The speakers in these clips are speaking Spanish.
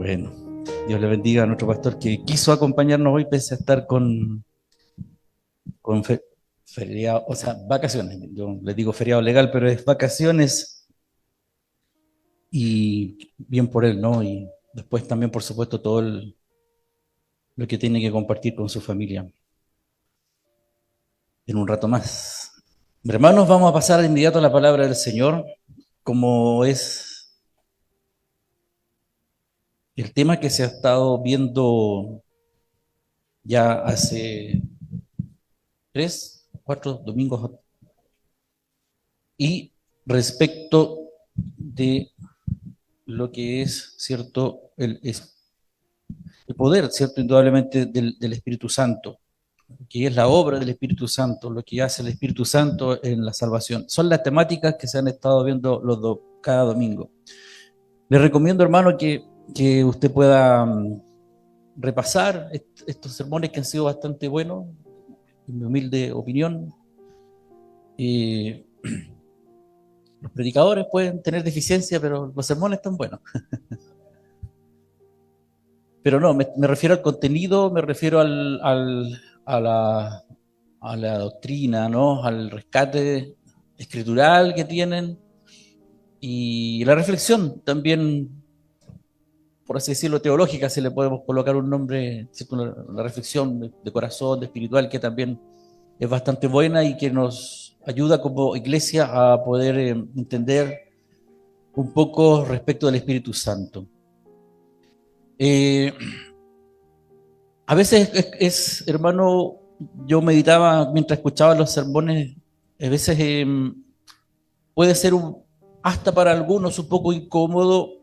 Bueno, Dios le bendiga a nuestro pastor que quiso acompañarnos hoy pese a estar con feriado, o sea, vacaciones. Yo le digo feriado legal, pero es vacaciones y bien por él, ¿no? Y después también, por supuesto, lo que tiene que compartir con su familia en un rato más. Hermanos, vamos a pasar de inmediato a la palabra del Señor, como es el tema que se ha estado viendo ya hace 3, 4 domingos, y respecto de lo que es, ¿cierto?, el poder, ¿cierto?, indudablemente del Espíritu Santo, que es la obra del Espíritu Santo, lo que hace el Espíritu Santo en la salvación. Son las temáticas que se han estado viendo cada domingo. Les recomiendo, hermano, que usted pueda repasar estos sermones que han sido bastante buenos, en mi humilde opinión. Los predicadores pueden tener deficiencia, pero los sermones están buenos. Pero no, me refiero al contenido, me refiero a la doctrina, ¿no? Al rescate escritural que tienen y la reflexión también, por así decirlo, teológica, si le podemos colocar un nombre, ¿cierto? La reflexión de corazón, de espiritual, que también es bastante buena y que nos ayuda como iglesia a poder entender un poco respecto del Espíritu Santo. A veces hermano, yo meditaba mientras escuchaba los sermones, a veces puede ser hasta para algunos un poco incómodo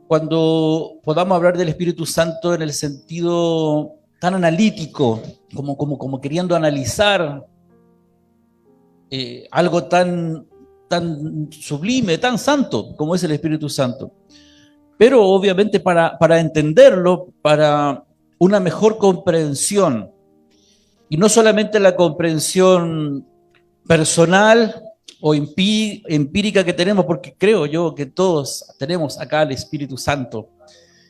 cuando podamos hablar del Espíritu Santo en el sentido tan analítico, como queriendo analizar algo tan sublime, tan santo como es el Espíritu Santo. Pero obviamente para entenderlo, para una mejor comprensión, y no solamente la comprensión personal o empírica que tenemos, porque creo yo que todos tenemos acá al Espíritu Santo,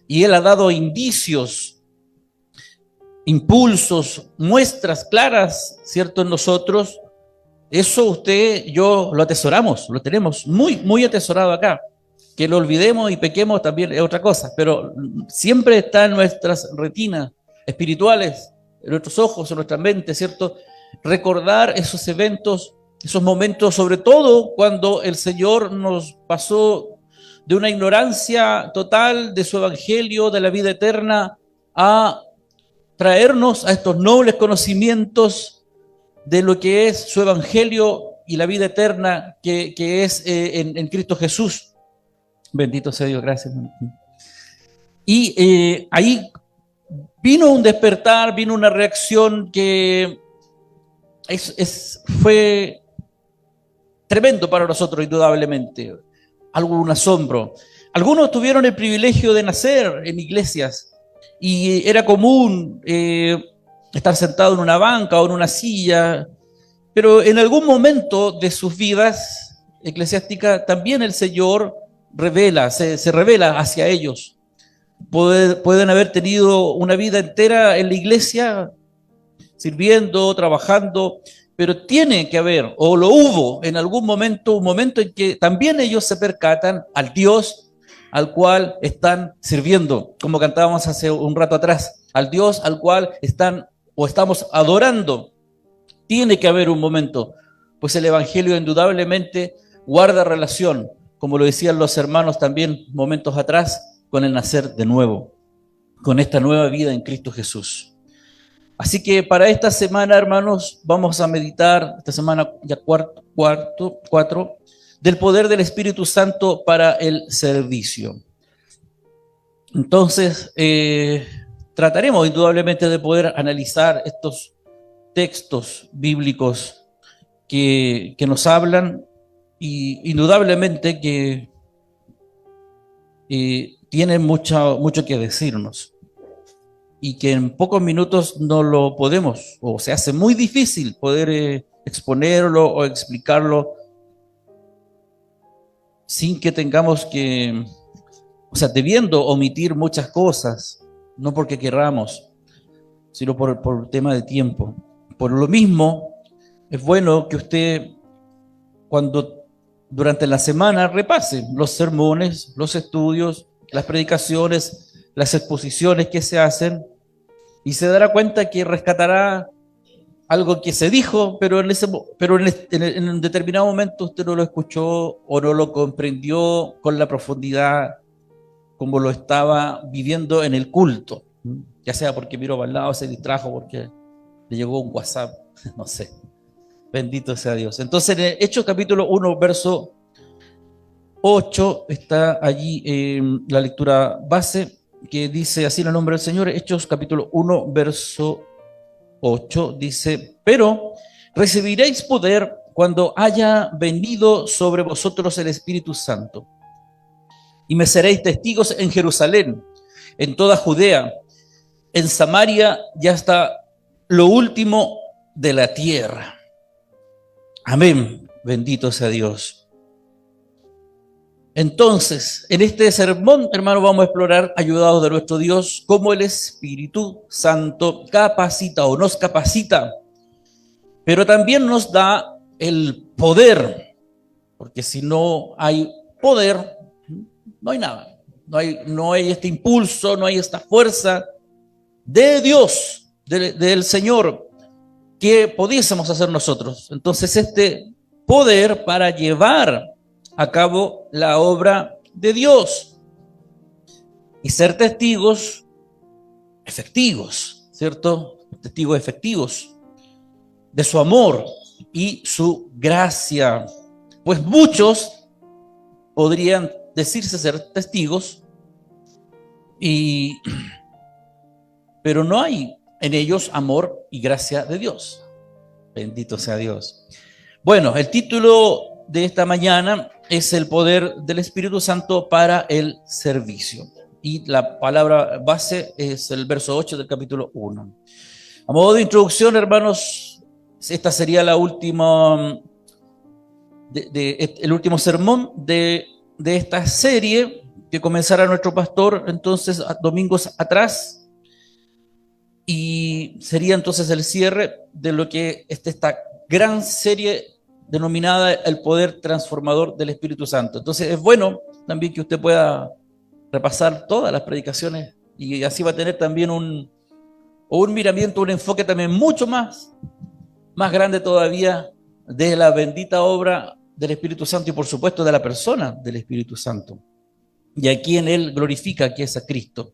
y Él ha dado indicios, impulsos, muestras claras, ¿cierto?, en nosotros. Eso usted y yo lo atesoramos, lo tenemos muy, muy atesorado acá. Que lo olvidemos y pequemos también es otra cosa, pero siempre está en nuestras retinas espirituales, en nuestros ojos, en nuestra mente, ¿cierto? Recordar esos eventos, esos momentos, sobre todo cuando el Señor nos pasó de una ignorancia total de su evangelio, de la vida eterna, a traernos a estos nobles conocimientos de lo que es su evangelio y la vida eterna que es en Cristo Jesús. Bendito sea Dios, gracias. Y ahí vino un despertar, vino una reacción que fue tremendo para nosotros, indudablemente. Un asombro. Algunos tuvieron el privilegio de nacer en iglesias y era común estar sentado en una banca o en una silla, pero en algún momento de sus vidas eclesiásticas también el Señor se revela hacia ellos. Pueden haber tenido una vida entera en la iglesia, sirviendo, trabajando, pero tiene que haber, o lo hubo en algún momento, un momento en que también ellos se percatan al Dios al cual están sirviendo, como cantábamos hace un rato atrás, al Dios al cual estamos adorando. Tiene que haber un momento, pues el Evangelio indudablemente guarda relación, como lo decían los hermanos también momentos atrás, con el nacer de nuevo, con esta nueva vida en Cristo Jesús. Así que para esta semana, hermanos, vamos a meditar, esta semana ya cuatro, del poder del Espíritu Santo para el servicio. Entonces, trataremos indudablemente de poder analizar estos textos bíblicos que nos hablan, y indudablemente que tienen mucho que decirnos, y que en pocos minutos no lo podemos, o se hace muy difícil poder exponerlo o explicarlo sin que tengamos que o sea, debiendo omitir muchas cosas, no porque querramos, sino por tema de tiempo. Por lo mismo, es bueno que usted, cuando durante la semana, repase los sermones, los estudios, las predicaciones, las exposiciones que se hacen, y se dará cuenta que rescatará algo que se dijo, pero en un determinado momento usted no lo escuchó o no lo comprendió con la profundidad como lo estaba viviendo en el culto, ya sea porque miró para el lado, se distrajo, porque le llegó un WhatsApp, no sé. Bendito sea Dios. Entonces, en Hechos capítulo 1, verso 8, está allí la lectura base, que dice así en el nombre del Señor. Hechos capítulo 1, verso 8, dice: pero recibiréis poder cuando haya venido sobre vosotros el Espíritu Santo, y me seréis testigos en Jerusalén, en toda Judea, en Samaria y hasta lo último de la tierra. Amén. Bendito sea Dios. Entonces, en este sermón, hermano, vamos a explorar, ayudados de nuestro Dios, cómo el Espíritu Santo capacita o nos capacita, pero también nos da el poder, porque si no hay poder, no hay nada. No hay este impulso, no hay esta fuerza de Dios, del Señor, que pudiésemos hacer nosotros. Entonces, este poder para llevar a cabo la obra de Dios y ser testigos efectivos, ¿cierto? Testigos efectivos de su amor y su gracia. Pues muchos podrían decirse ser testigos, pero no hay en ellos amor y gracia de Dios. Bendito sea Dios. Bueno, el título de esta mañana es el poder del Espíritu Santo para el servicio. Y la palabra base es el verso 8 del capítulo 1. A modo de introducción, hermanos, esta sería la última, el último sermón de esta serie que comenzará nuestro pastor entonces domingos atrás. Y sería entonces el cierre de lo que es esta gran serie denominada el poder transformador del Espíritu Santo. Entonces es bueno también que usted pueda repasar todas las predicaciones y así va a tener también un miramiento, un enfoque también mucho más grande todavía de la bendita obra del Espíritu Santo y por supuesto de la persona del Espíritu Santo y a quien Él glorifica, que es a Cristo.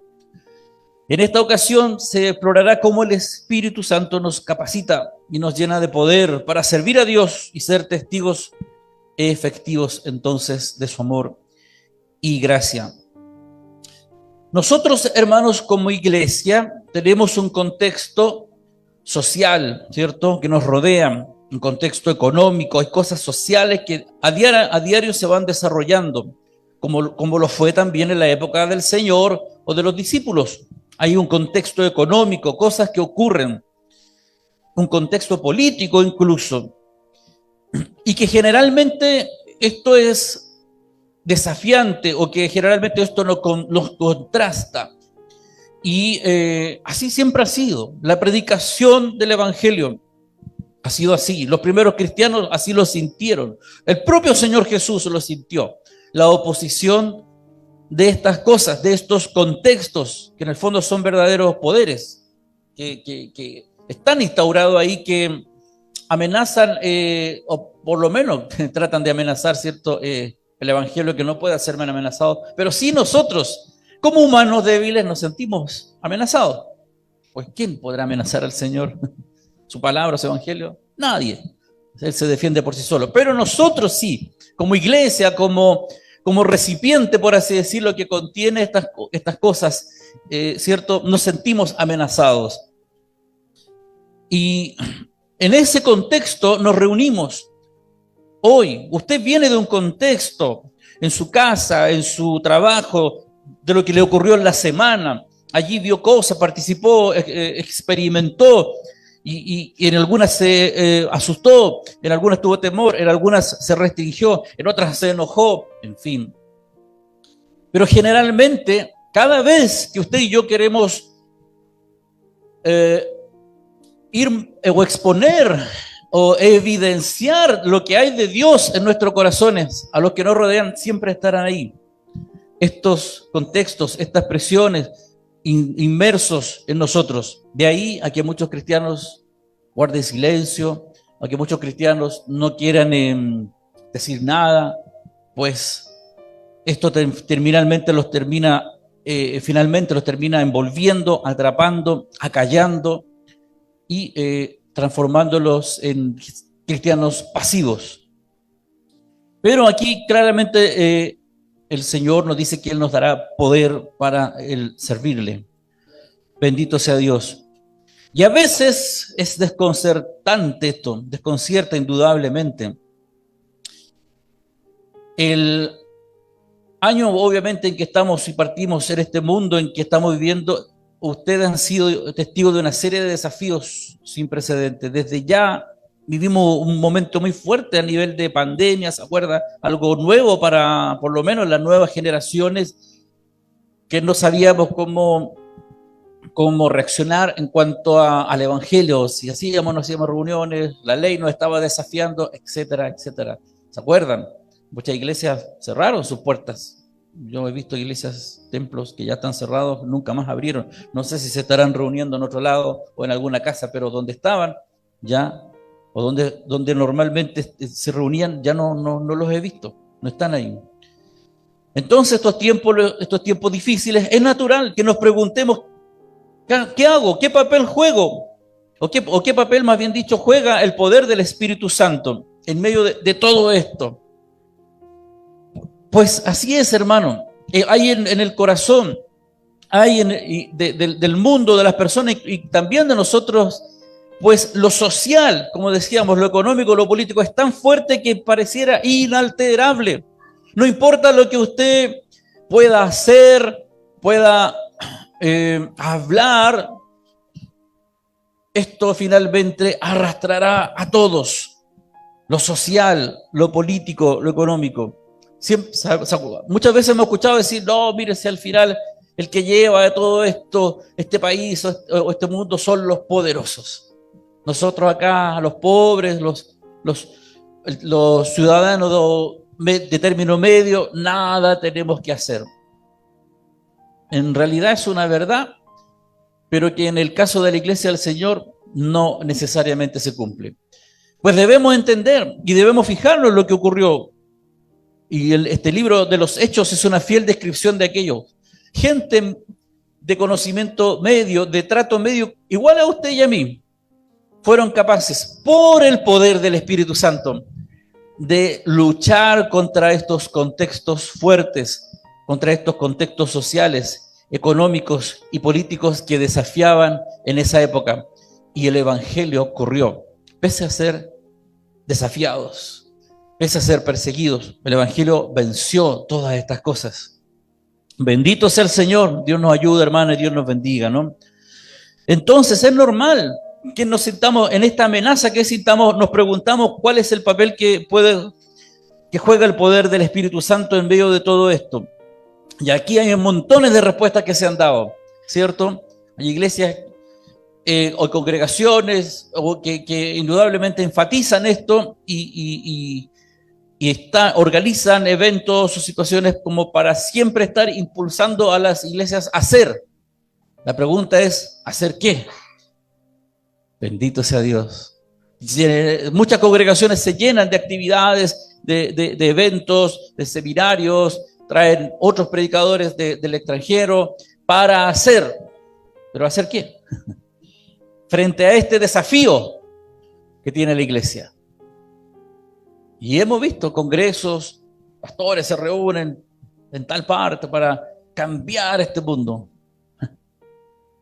En esta ocasión se explorará cómo el Espíritu Santo nos capacita y nos llena de poder para servir a Dios y ser testigos efectivos entonces de su amor y gracia. Nosotros, hermanos, como iglesia, tenemos un contexto social, ¿cierto?, que nos rodea, un contexto económico, hay cosas sociales que a diario se van desarrollando, como lo fue también en la época del Señor o de los discípulos. Hay un contexto económico, cosas que ocurren, un contexto político incluso, y que generalmente esto es desafiante o que generalmente esto nos contrasta. Y así siempre ha sido. La predicación del Evangelio ha sido así. Los primeros cristianos así lo sintieron. El propio Señor Jesús lo sintió. La oposición de estas cosas, de estos contextos, que en el fondo son verdaderos poderes, que están instaurados ahí, que amenazan, o por lo menos tratan de amenazar, ¿cierto?, el Evangelio, que no puede ser amenazado, pero sí nosotros, como humanos débiles, nos sentimos amenazados. Pues ¿quién podrá amenazar al Señor? ¿Su palabra, su Evangelio? Nadie. Él se defiende por sí solo. Pero nosotros sí, como iglesia, como recipiente, por así decirlo, que contiene estas cosas, ¿cierto?, nos sentimos amenazados. Y en ese contexto nos reunimos hoy. Usted viene de un contexto, en su casa, en su trabajo, de lo que le ocurrió en la semana. Allí vio cosas, participó, experimentó, y en algunas se asustó, en algunas tuvo temor, en algunas se restringió, en otras se enojó, en fin. Pero generalmente, cada vez que usted y yo queremos ir o exponer o evidenciar lo que hay de Dios en nuestros corazones, a los que nos rodean, siempre estarán ahí. Estos contextos, estas presiones inmersos en nosotros. De ahí a que muchos cristianos guarden silencio, a que muchos cristianos no quieran decir nada, pues esto finalmente los termina envolviendo, atrapando, acallando y transformándolos en cristianos pasivos. Pero aquí claramente el Señor nos dice que Él nos dará poder para servirle. Bendito sea Dios. Y a veces es desconcertante esto, desconcierta indudablemente. El año obviamente en que estamos y partimos en este mundo en que estamos viviendo, ustedes han sido testigos de una serie de desafíos sin precedentes. Desde ya vivimos un momento muy fuerte a nivel de pandemia, ¿se acuerda? Algo nuevo para, por lo menos, las nuevas generaciones, que no sabíamos cómo reaccionar en cuanto al evangelio, si hacíamos o no hacíamos reuniones, la ley nos estaba desafiando, etcétera, etcétera. ¿Se acuerdan? Muchas iglesias cerraron sus puertas. Yo he visto iglesias, templos que ya están cerrados, nunca más abrieron. No sé si se estarán reuniendo en otro lado o en alguna casa, pero donde estaban ya, o donde normalmente se reunían, ya no los he visto, no están ahí. Entonces estos tiempos difíciles, es natural que nos preguntemos, ¿qué hago? ¿Qué papel juego? ¿O qué papel, más bien dicho, juega el poder del Espíritu Santo en medio de todo esto? Pues así es, hermano. Hay en el corazón, hay del mundo, de las personas y también de nosotros, pues lo social, como decíamos, lo económico, lo político, es tan fuerte que pareciera inalterable. No importa lo que usted pueda hacer, pueda hablar, esto finalmente arrastrará a todos. Lo social, lo político, lo económico. Muchas veces hemos escuchado decir, no, mire, si al final el que lleva de todo esto, este país o este mundo son los poderosos. Nosotros acá, los pobres, los ciudadanos de término medio, nada tenemos que hacer. En realidad es una verdad, pero que en el caso de la Iglesia del Señor no necesariamente se cumple. Pues debemos entender y debemos fijarnos en lo que ocurrió. Y este libro de los Hechos es una fiel descripción de aquello. Gente de conocimiento medio, de trato medio, igual a usted y a mí, fueron capaces, por el poder del Espíritu Santo, de luchar contra estos contextos fuertes, contra estos contextos sociales, económicos y políticos que desafiaban en esa época. Y el Evangelio corrió, pese a ser desafiados, pese a ser perseguidos. El Evangelio venció todas estas cosas. Bendito sea el Señor. Dios nos ayude, hermano, y Dios nos bendiga, ¿no? Entonces es normal que nos sintamos en esta amenaza, nos preguntamos cuál es el papel que juega el poder del Espíritu Santo en medio de todo esto. Y aquí hay montones de respuestas que se han dado, ¿cierto? Hay iglesias o congregaciones que indudablemente enfatizan esto y organizan eventos o situaciones como para siempre estar impulsando a las iglesias a hacer. La pregunta es, ¿hacer qué? Bendito sea Dios. Muchas congregaciones se llenan de actividades, de eventos, de seminarios, traen otros predicadores del extranjero para hacer. ¿Pero hacer qué? Frente a este desafío que tiene la iglesia. Y hemos visto congresos, pastores se reúnen en tal parte para cambiar este mundo.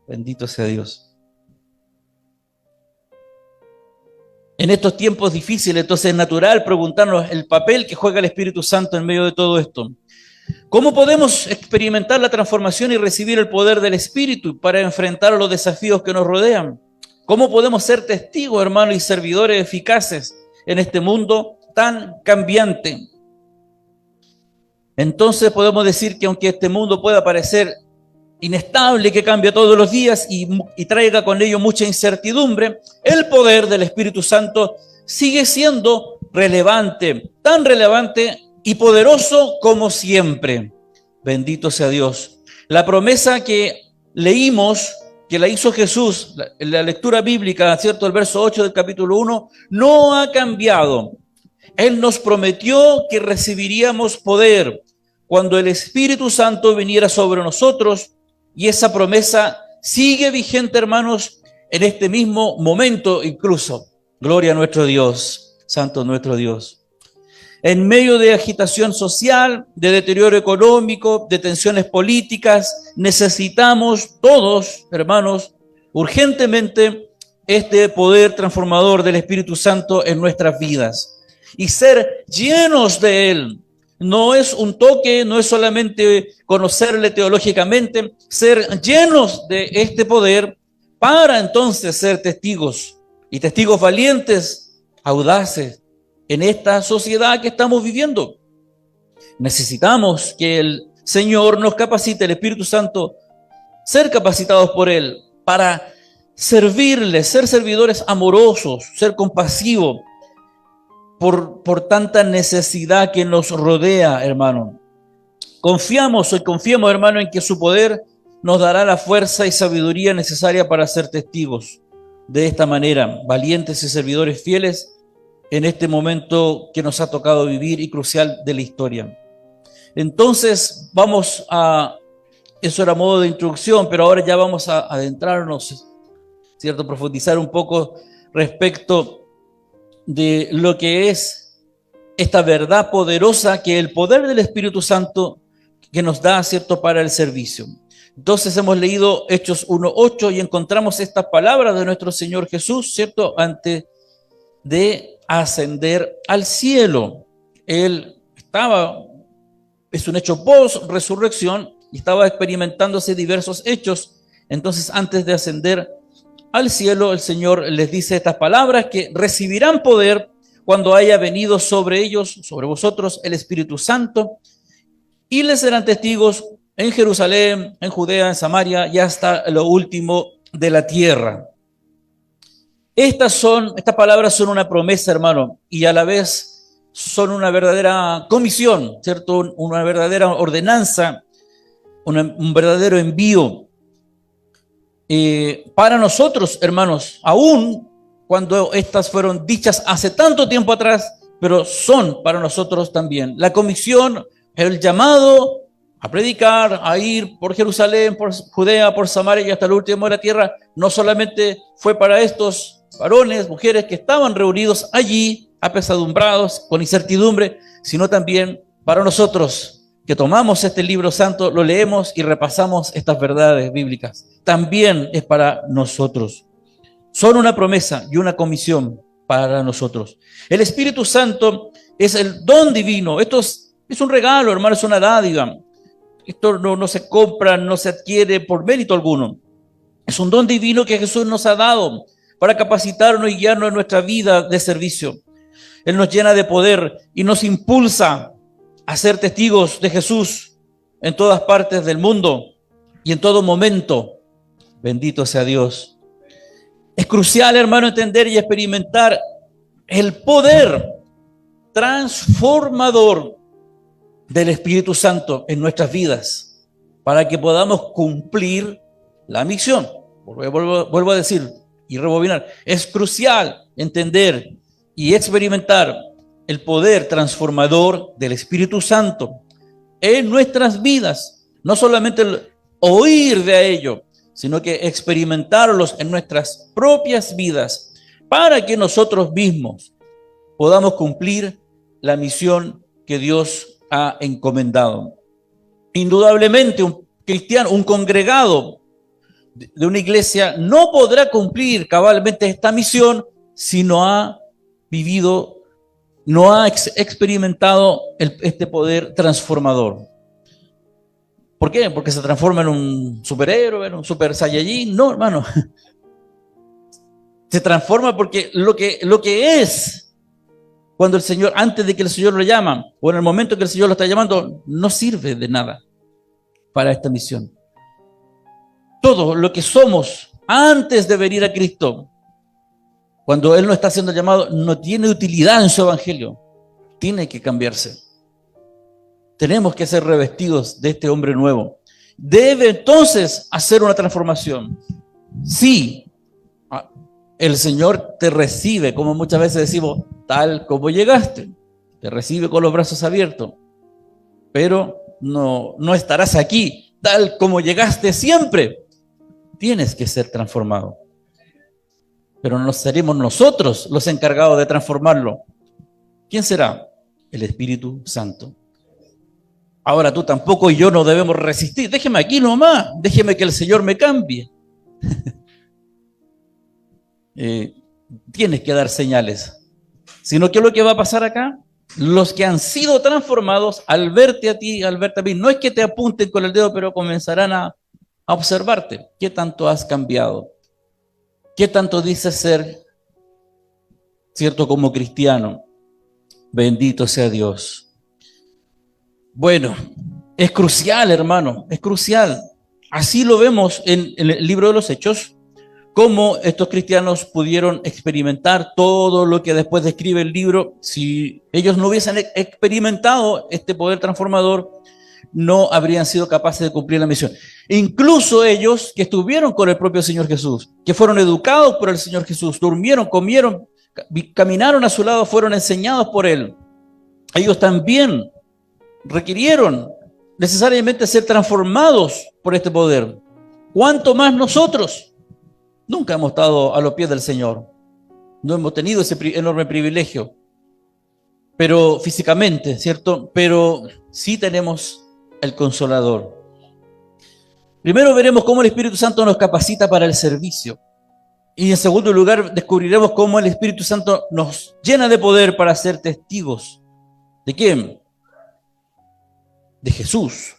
Bendito sea Dios. En estos tiempos difíciles, entonces es natural preguntarnos el papel que juega el Espíritu Santo en medio de todo esto. ¿Cómo podemos experimentar la transformación y recibir el poder del Espíritu para enfrentar los desafíos que nos rodean? ¿Cómo podemos ser testigos, hermanos, y servidores eficaces en este mundo tan cambiante? Entonces podemos decir que aunque este mundo pueda parecer inestable, que cambia todos los días y traiga con ello mucha incertidumbre, el poder del Espíritu Santo sigue siendo relevante, tan relevante y poderoso como siempre. Bendito sea Dios. La promesa que leímos, que la hizo Jesús en la lectura bíblica, ¿cierto? El verso 8 del capítulo 1, no ha cambiado. Él nos prometió que recibiríamos poder cuando el Espíritu Santo viniera sobre nosotros, y esa promesa sigue vigente, hermanos, en este mismo momento incluso. Gloria a nuestro Dios, santo nuestro Dios. En medio de agitación social, de deterioro económico, de tensiones políticas, necesitamos todos, hermanos, urgentemente este poder transformador del Espíritu Santo en nuestras vidas y ser llenos de Él. No es un toque, no es solamente conocerle teológicamente, ser llenos de este poder para entonces ser testigos y testigos valientes, audaces en esta sociedad que estamos viviendo. Necesitamos que el Señor nos capacite, el Espíritu Santo, ser capacitados por Él para servirle, ser servidores amorosos, ser compasivos, por tanta necesidad que nos rodea, hermano. Confiamos, hermano, en que su poder nos dará la fuerza y sabiduría necesaria para ser testigos de esta manera, valientes y servidores fieles en este momento que nos ha tocado vivir y crucial de la historia. Entonces, eso era modo de introducción, pero ahora ya vamos a adentrarnos, ¿cierto? Profundizar un poco respecto de lo que es esta verdad poderosa, que el poder del Espíritu Santo que nos da, ¿cierto?, para el servicio. Entonces hemos leído Hechos 1:8 y encontramos estas palabras de nuestro Señor Jesús, ¿cierto?, antes de ascender al cielo. Él es un hecho post-resurrección, y estaba experimentándose diversos hechos. Entonces, antes de ascender al cielo, el Señor les dice estas palabras: que recibirán poder cuando haya venido sobre ellos, sobre vosotros, el Espíritu Santo, y les serán testigos en Jerusalén, en Judea, en Samaria y hasta lo último de la tierra. Estas palabras son una promesa, hermano, y a la vez son una verdadera comisión, ¿cierto? Una verdadera ordenanza, un verdadero envío. Para nosotros, hermanos, aún cuando estas fueron dichas hace tanto tiempo atrás, pero son para nosotros también. La comisión, el llamado a predicar, a ir por Jerusalén, por Judea, por Samaria y hasta el último de la tierra, no solamente fue para estos varones, mujeres que estaban reunidos allí, apesadumbrados, con incertidumbre, sino también para nosotros, que tomamos este libro santo, lo leemos y repasamos estas verdades bíblicas. También es para nosotros. Son una promesa y una comisión para nosotros. El Espíritu Santo es el don divino. Esto es un regalo, hermano, es una dádiva. Esto no se compra, no se adquiere por mérito alguno. Es un don divino que Jesús nos ha dado para capacitarnos y guiarnos en nuestra vida de servicio. Él nos llena de poder y nos impulsa a ser testigos de Jesús en todas partes del mundo y en todo momento. Bendito sea Dios. Es crucial, hermano, entender y experimentar el poder transformador del Espíritu Santo en nuestras vidas para que podamos cumplir la misión. Vuelvo a decir y rebobinar. Es crucial entender y experimentar el poder transformador del Espíritu Santo en nuestras vidas. No solamente el oír de ello, sino que experimentarlos en nuestras propias vidas para que nosotros mismos podamos cumplir la misión que Dios ha encomendado. Indudablemente, un cristiano, un congregado de una iglesia no podrá cumplir cabalmente esta misión si no ha vivido, no ha experimentado este poder transformador. ¿Por qué? Porque se transforma en un superhéroe, en un super saiyajin. No, hermano. Se transforma porque lo que es cuando el Señor, antes de que el Señor lo llama, o en el momento que el Señor lo está llamando, no sirve de nada para esta misión. Todo lo que somos antes de venir a Cristo, cuando Él no está haciendo llamado, no tiene utilidad en su evangelio. Tiene que cambiarse. Tenemos que ser revestidos de este hombre nuevo. Debe entonces hacer una transformación. Sí, el Señor te recibe, como muchas veces decimos, tal como llegaste. Te recibe con los brazos abiertos. Pero no estarás aquí tal como llegaste siempre. Tienes que ser transformado. Pero no seremos nosotros los encargados de transformarlo. ¿Quién será? El Espíritu Santo. Ahora tú tampoco y yo no debemos resistir. Déjeme aquí nomás. Déjeme que el Señor me cambie. Tienes que dar señales. Sino que lo que va a pasar acá, los que han sido transformados al verte a ti, al verte a mí, no es que te apunten con el dedo, pero comenzarán a observarte. ¿Qué tanto has cambiado? ¿Qué tanto dices ser, cierto, como cristiano? Bendito sea Dios. Bueno, es crucial, hermano, es crucial. Así lo vemos en el libro de los Hechos, cómo estos cristianos pudieron experimentar todo lo que después describe el libro. Si ellos no hubiesen experimentado este poder transformador, no habrían sido capaces de cumplir la misión. Incluso ellos que estuvieron con el propio Señor Jesús, que fueron educados por el Señor Jesús, durmieron, comieron, caminaron a su lado, fueron enseñados por Él. Ellos también requirieron necesariamente ser transformados por este poder. ¿Cuánto más nosotros? Nunca hemos estado a los pies del Señor. No hemos tenido ese enorme privilegio. Pero físicamente, ¿cierto? Pero sí tenemos el Consolador. Primero veremos cómo el Espíritu Santo nos capacita para el servicio. Y en segundo lugar descubriremos cómo el Espíritu Santo nos llena de poder para ser testigos. ¿De quién? De Jesús.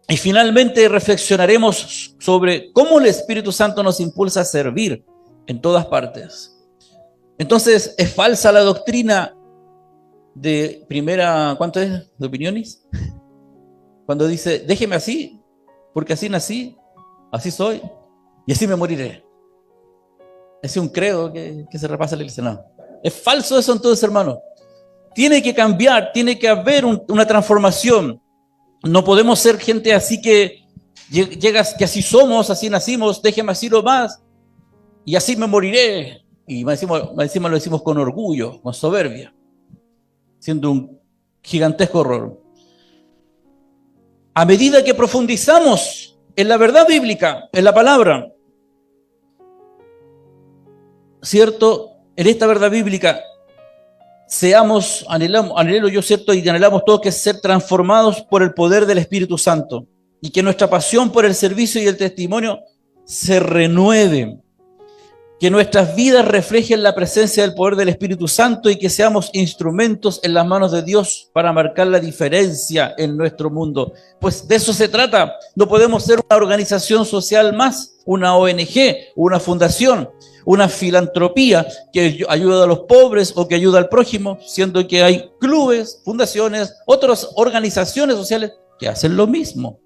Y finalmente reflexionaremos sobre cómo el Espíritu Santo nos impulsa a servir en todas partes. Entonces, ¿es falsa la doctrina de primera, ¿cuánto es? ¿De opiniones? Cuando dice, déjeme así, porque así nací, así soy, y así me moriré. Es un credo que se repasa en el Senado. ¿Es falso eso entonces, hermano? Tiene que cambiar, tiene que haber una transformación. No podemos ser gente así que llegas, que así somos, así nacimos, déjeme así nomás, y así me moriré. Y encima lo decimos con orgullo, con soberbia, siendo un gigantesco horror. A medida que profundizamos en la verdad bíblica, en la palabra, ¿cierto? En esta verdad bíblica, anhelo yo, ¿cierto? Y anhelamos todos que ser transformados por el poder del Espíritu Santo y que nuestra pasión por el servicio y el testimonio se renueve, que nuestras vidas reflejen la presencia del poder del Espíritu Santo y que seamos instrumentos en las manos de Dios para marcar la diferencia en nuestro mundo. Pues de eso se trata. No podemos ser una organización social más, una ONG, una fundación, una filantropía que ayuda a los pobres o que ayuda al prójimo, siendo que hay clubes, fundaciones, otras organizaciones sociales que hacen lo mismo.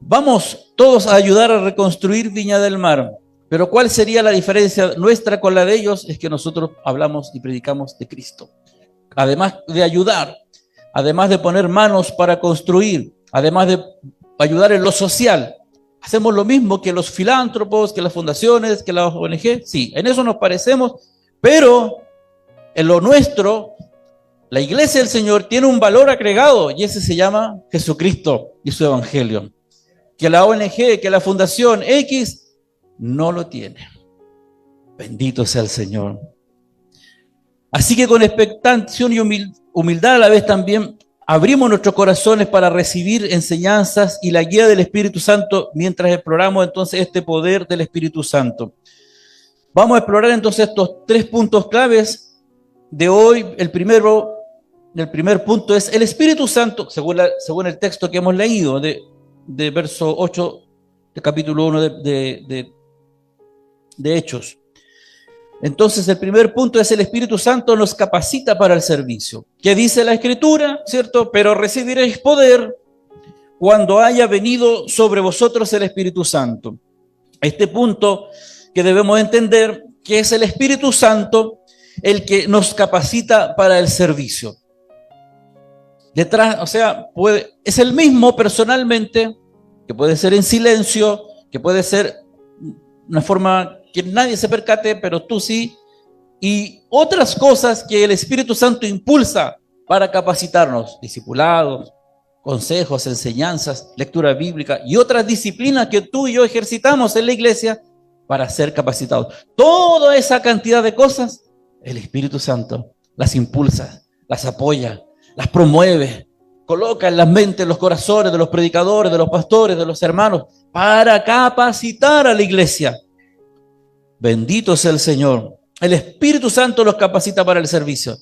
Vamos todos a ayudar a reconstruir Viña del Mar, pero ¿cuál sería la diferencia nuestra con la de ellos? Es que nosotros hablamos y predicamos de Cristo. Además de ayudar, además de poner manos para construir, además de ayudar en lo social, hacemos lo mismo que los filántropos, que las fundaciones, que las ONG. Sí, en eso nos parecemos, pero en lo nuestro, la iglesia del Señor tiene un valor agregado y ese se llama Jesucristo y su evangelio. Que la ONG, que la fundación X no lo tiene. Bendito sea el Señor. Así que con expectación y humildad a la vez también abrimos nuestros corazones para recibir enseñanzas y la guía del Espíritu Santo mientras exploramos entonces este poder del Espíritu Santo. Vamos a explorar entonces estos 3 puntos claves de hoy. El primer punto es el Espíritu Santo, según el texto que hemos leído de verso 8 de capítulo 1 de Hechos. Entonces, el primer punto es: el Espíritu Santo nos capacita para el servicio. ¿Qué dice la Escritura? ¿Cierto? Pero recibiréis poder cuando haya venido sobre vosotros el Espíritu Santo. Este punto que debemos entender, que es el Espíritu Santo el que nos capacita para el servicio. Detrás, o sea, es el mismo personalmente, que puede ser en silencio, que puede ser una forma que nadie se percate, pero tú sí, y otras cosas que el Espíritu Santo impulsa para capacitarnos: discipulados, consejos, enseñanzas, lectura bíblica y otras disciplinas que tú y yo ejercitamos en la iglesia para ser capacitados. Toda esa cantidad de cosas, el Espíritu Santo las impulsa, las apoya, las promueve, coloca en las mentes, en los corazones de los predicadores, de los pastores, de los hermanos, para capacitar a la iglesia. Bendito sea el Señor. El Espíritu Santo los capacita para el servicio.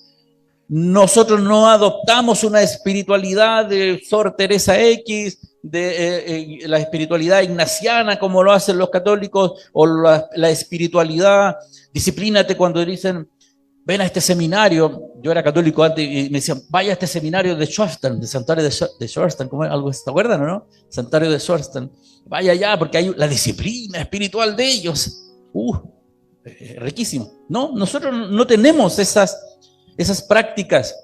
Nosotros no adoptamos una espiritualidad de Sor Teresa X, de la espiritualidad ignaciana como lo hacen los católicos, o la espiritualidad, disciplínate cuando dicen, ven a este seminario. Yo era católico antes y me decían, vaya a este seminario de Schoenstatt, de Santuario de Schoenstatt, ¿cómo es? Algo, ¿se acuerdan o no? Santuario de Schoenstatt. Vaya allá porque hay la disciplina espiritual de ellos. Riquísimo. No, nosotros no tenemos esas prácticas.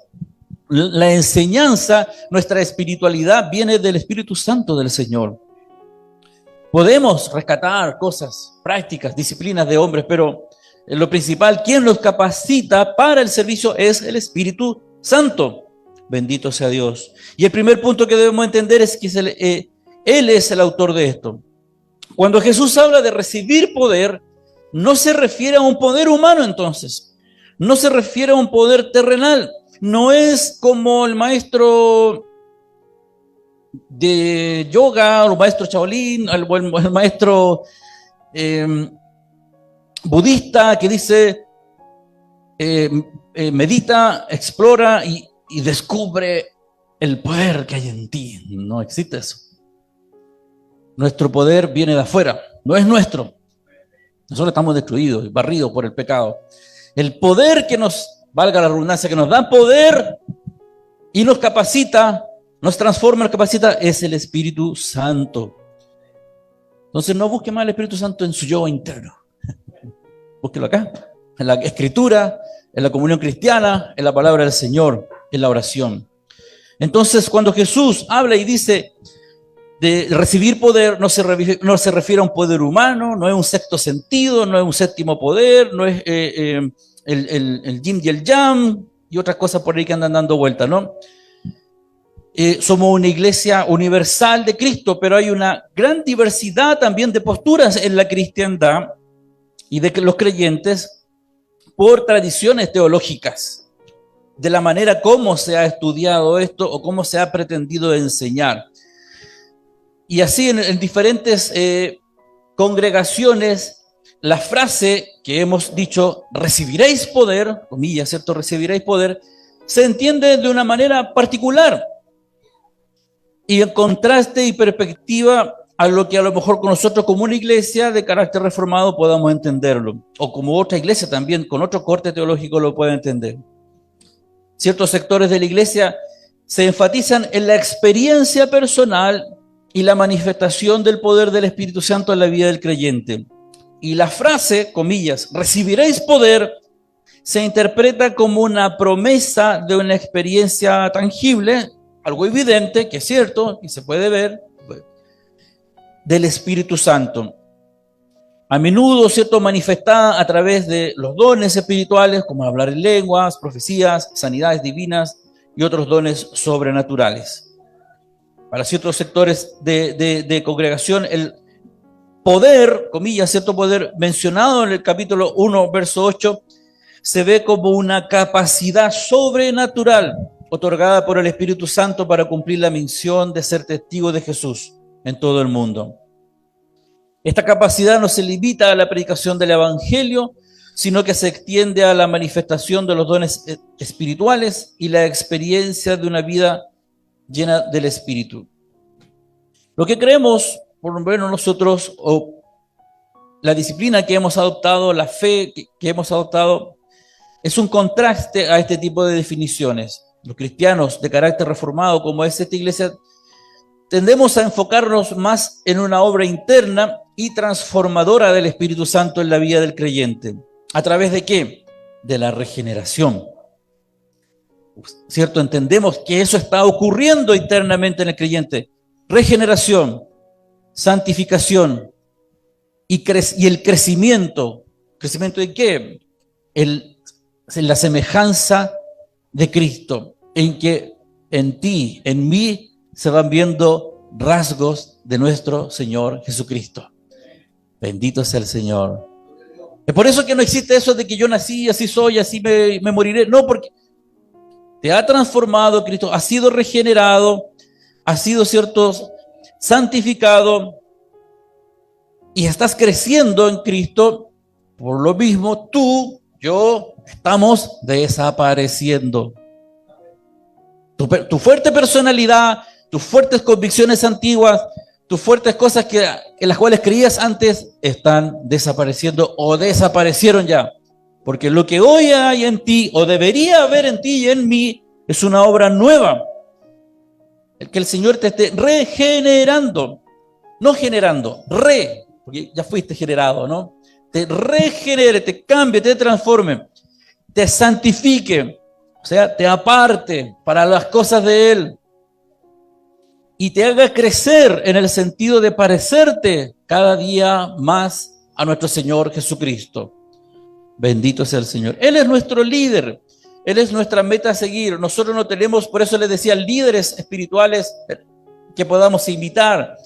La enseñanza, nuestra espiritualidad viene del Espíritu Santo del Señor. Podemos rescatar cosas, prácticas, disciplinas de hombres, pero lo principal, quien los capacita para el servicio es el Espíritu Santo. Bendito sea Dios. Y el primer punto que debemos entender es que Él es el autor de esto. Cuando Jesús habla de recibir poder, no se refiere a un poder humano entonces. No se refiere a un poder terrenal. No es como el maestro de yoga, o el maestro Shaolin, el maestro budista que dice, medita, explora y descubre el poder que hay en ti. No existe eso. Nuestro poder viene de afuera, no es nuestro. Nosotros estamos destruidos, barridos por el pecado. El poder que nos, valga la redundancia, que nos da poder y nos capacita, nos transforma, nos capacita, es el Espíritu Santo. Entonces no busque más el Espíritu Santo en su yo interno. Búsquelo acá, en la Escritura, en la comunión cristiana, en la palabra del Señor, en la oración. Entonces, cuando Jesús habla y dice de recibir poder, no se refiere a un poder humano, no es un sexto sentido, no es un séptimo poder, no es el yin y el yang y otras cosas por ahí que andan dando vueltas, ¿no? Somos una iglesia universal de Cristo, pero hay una gran diversidad también de posturas en la cristiandad y de los creyentes por tradiciones teológicas, de la manera como se ha estudiado esto o cómo se ha pretendido enseñar. Y así en diferentes congregaciones, la frase que hemos dicho, recibiréis poder, comillas, ¿cierto? Recibiréis poder, se entiende de una manera particular y en contraste y perspectiva a lo que a lo mejor con nosotros como una iglesia de carácter reformado podamos entenderlo, o como otra iglesia también con otro corte teológico lo puede entender. Ciertos sectores de la iglesia se enfatizan en la experiencia personal y la manifestación del poder del Espíritu Santo en la vida del creyente. Y la frase, comillas, recibiréis poder, se interpreta como una promesa de una experiencia tangible, algo evidente, que es cierto, y se puede ver, del Espíritu Santo. A menudo, cierto, manifestada a través de los dones espirituales, como hablar en lenguas, profecías, sanidades divinas y otros dones sobrenaturales. Para ciertos sectores de congregación, el poder, comillas, cierto poder mencionado en el capítulo 1, verso 8, se ve como una capacidad sobrenatural otorgada por el Espíritu Santo para cumplir la misión de ser testigo de Jesús en todo el mundo. Esta capacidad no se limita a la predicación del Evangelio, sino que se extiende a la manifestación de los dones espirituales y la experiencia de una vida llena del Espíritu. Lo que creemos, por lo menos nosotros, o la disciplina que hemos adoptado, la fe que hemos adoptado, es un contraste a este tipo de definiciones. Los cristianos de carácter reformado, como es esta iglesia, tendemos a enfocarnos más en una obra interna y transformadora del Espíritu Santo en la vida del creyente. ¿A través de qué? De la regeneración. ¿Cierto? Entendemos que eso está ocurriendo internamente en el creyente. Regeneración, santificación y el crecimiento. ¿Crecimiento de qué? En la semejanza de Cristo, en que en ti, en mí, se van viendo rasgos de nuestro Señor Jesucristo. Bendito sea el Señor. Es por eso que no existe eso de que yo nací, así soy, así me moriré. No, porque te ha transformado Cristo, has sido regenerado, has sido, cierto, santificado y estás creciendo en Cristo. Por lo mismo, tú, yo, estamos desapareciendo. Tu fuerte personalidad, tus fuertes convicciones antiguas, tus fuertes cosas en las cuales creías antes, están desapareciendo o desaparecieron ya. Porque lo que hoy hay en ti, o debería haber en ti y en mí, es una obra nueva. El que el Señor te esté regenerando, no generando, porque ya fuiste generado, ¿no? Te regenere, te cambie, te transforme, te santifique, o sea, te aparte para las cosas de Él y te haga crecer en el sentido de parecerte cada día más a nuestro Señor Jesucristo. Bendito sea el Señor. Él es nuestro líder, Él es nuestra meta a seguir. Nosotros no tenemos, por eso les decía, líderes espirituales que podamos imitar.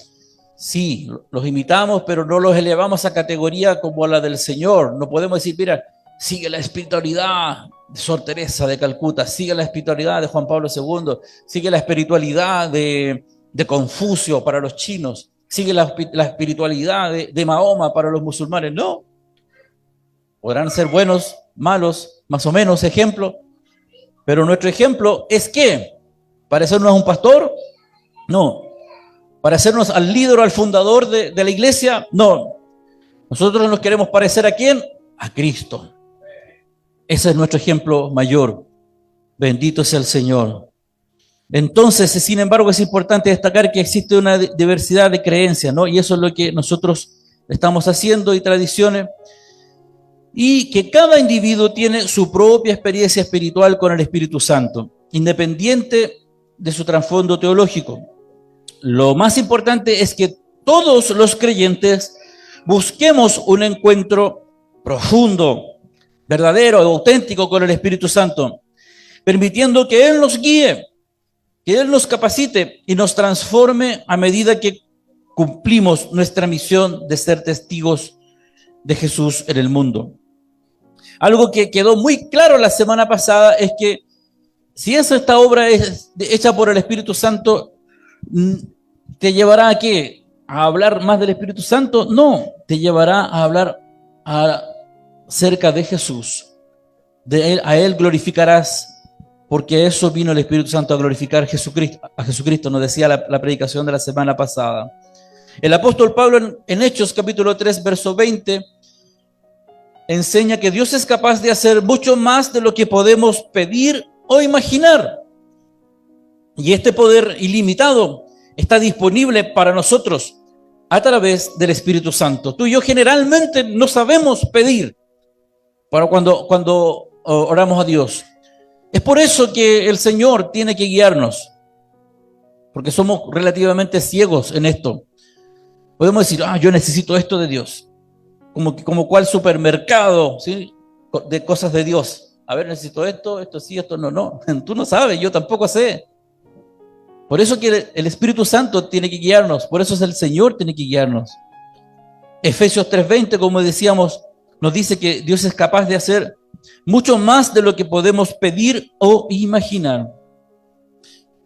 Sí, los imitamos, pero no los elevamos a categoría como a la del Señor. No podemos decir, mira, sigue la espiritualidad de Sor Teresa de Calcuta, sigue la espiritualidad de Juan Pablo II, sigue la espiritualidad de Confucio para los chinos, sigue la espiritualidad de Mahoma para los musulmanes. No, podrán ser buenos, malos, más o menos ejemplo, pero nuestro ejemplo es ¿qué? ¿Parecernos a un pastor? No. ¿Parecernos al líder o al fundador de la iglesia? No. Nosotros nos queremos parecer ¿a quién? A Cristo. Ese es nuestro ejemplo mayor. Bendito sea el Señor. Entonces, sin embargo, es importante destacar que existe una diversidad de creencias, ¿no? Y eso es lo que nosotros estamos haciendo y tradiciones. Y que cada individuo tiene su propia experiencia espiritual con el Espíritu Santo, independiente de su trasfondo teológico. Lo más importante es que todos los creyentes busquemos un encuentro profundo, verdadero, auténtico con el Espíritu Santo, permitiendo que Él nos guíe, que Él nos capacite y nos transforme a medida que cumplimos nuestra misión de ser testigos de Jesús en el mundo. Algo que quedó muy claro la semana pasada es que si esta obra es hecha por el Espíritu Santo, ¿te llevará a qué? ¿A hablar más del Espíritu Santo? No, te llevará a hablar acerca de Jesús. A Él glorificarás, porque eso vino el Espíritu Santo a glorificar a Jesucristo, nos decía la predicación de la semana pasada. El apóstol Pablo en Hechos capítulo 3, verso 20, enseña que Dios es capaz de hacer mucho más de lo que podemos pedir o imaginar. Y este poder ilimitado está disponible para nosotros a través del Espíritu Santo. Tú y yo generalmente no sabemos pedir para cuando oramos a Dios. Es por eso que el Señor tiene que guiarnos, porque somos relativamente ciegos en esto. Podemos decir, yo necesito esto de Dios, como cual supermercado, ¿sí? De cosas de Dios. A ver, necesito esto sí, esto no. No, tú no sabes, yo tampoco sé. Por eso que el Espíritu Santo tiene que guiarnos, por eso es el Señor tiene que guiarnos. Efesios 3:20, como decíamos, nos dice que Dios es capaz de hacer mucho más de lo que podemos pedir o imaginar.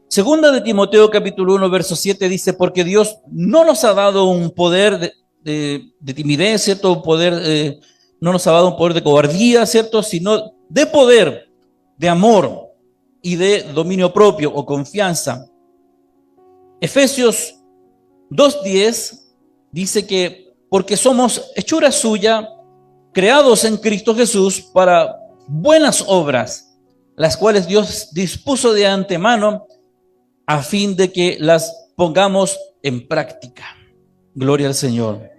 Segunda de Timoteo capítulo 1, verso 7 dice, porque Dios no nos ha dado un poder de timidez, ¿cierto? Un poder, no nos ha dado un poder de cobardía, ¿cierto? Sino de poder, de amor y de dominio propio o confianza. Efesios 2:10 dice que porque somos hechura suya, creados en Cristo Jesús para buenas obras, las cuales Dios dispuso de antemano a fin de que las pongamos en práctica. Gloria al Señor.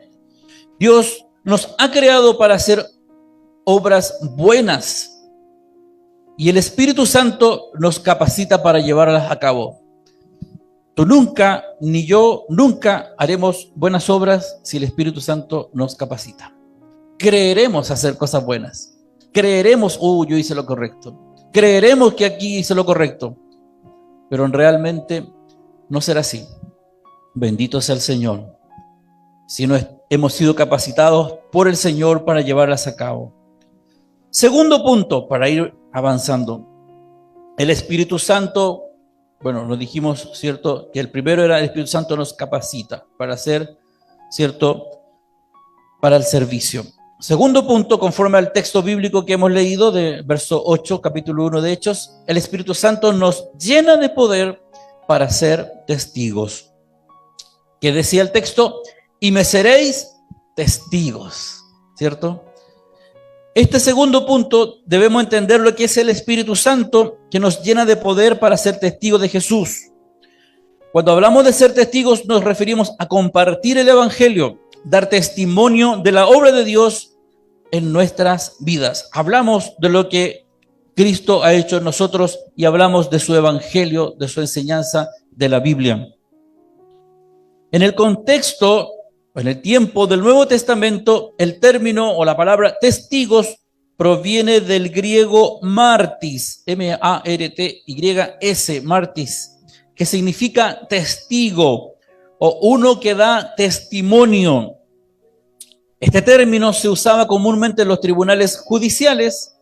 Dios nos ha creado para hacer obras buenas y el Espíritu Santo nos capacita para llevarlas a cabo. Tú nunca, ni yo, nunca haremos buenas obras si el Espíritu Santo nos capacita. Creeremos hacer cosas buenas. Creeremos, yo hice lo correcto. Creeremos que aquí hice lo correcto. Pero realmente no será así. Bendito sea el Señor. Si no hemos sido capacitados por el Señor para llevarlas a cabo. Segundo punto, para ir avanzando. El Espíritu Santo, bueno, nos dijimos, ¿cierto? Que el primero era el Espíritu Santo nos capacita para hacer, ¿cierto? Para el servicio. Segundo punto, conforme al texto bíblico que hemos leído de verso 8, capítulo 1 de Hechos, el Espíritu Santo nos llena de poder para ser testigos. ¿Qué decía el texto? Y me seréis testigos, ¿cierto? Este segundo punto debemos entender lo que es el Espíritu Santo que nos llena de poder para ser testigos de Jesús. Cuando hablamos de ser testigos nos referimos a compartir el Evangelio, dar testimonio de la obra de Dios en nuestras vidas. Hablamos de lo que Cristo ha hecho en nosotros y hablamos de su Evangelio, de su enseñanza, de la Biblia. En el contexto, en el tiempo del Nuevo Testamento, el término o la palabra testigos proviene del griego martis, M-A-R-T-Y-S, martis, que significa testigo o uno que da testimonio. Este término se usaba comúnmente en los tribunales judiciales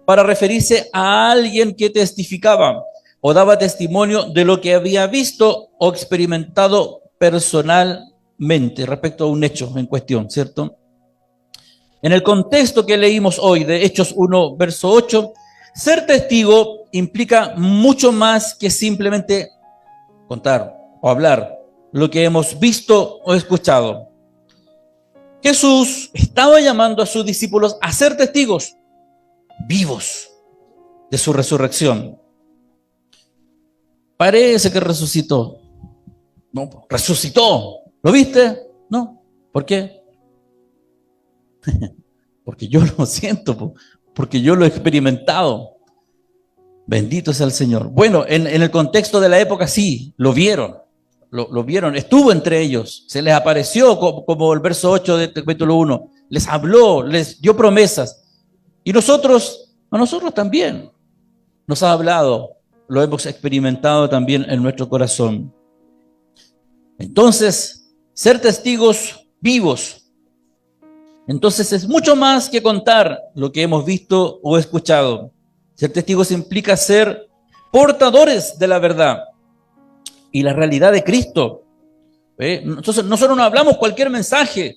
para referirse a alguien que testificaba o daba testimonio de lo que había visto o experimentado personalmente respecto a un hecho en cuestión, ¿cierto? En el contexto que leímos hoy de Hechos 1, verso 8, ser testigo implica mucho más que simplemente contar o hablar lo que hemos visto o escuchado. Jesús estaba llamando a sus discípulos a ser testigos vivos de su resurrección. Parece que resucitó. No, resucitó. ¿Lo viste? No. ¿Por qué? Porque yo lo siento, porque yo lo he experimentado. Bendito sea el Señor. Bueno, en el contexto de la época sí, lo vieron. Lo vieron, estuvo entre ellos, se les apareció como el verso 8 del capítulo 1, les habló, les dio promesas. Y a nosotros también nos ha hablado, lo hemos experimentado también en nuestro corazón. Entonces, ser testigos vivos. Entonces es mucho más que contar lo que hemos visto o escuchado. Ser testigos implica ser portadores de la verdad y la realidad de Cristo. Entonces nosotros no hablamos cualquier mensaje,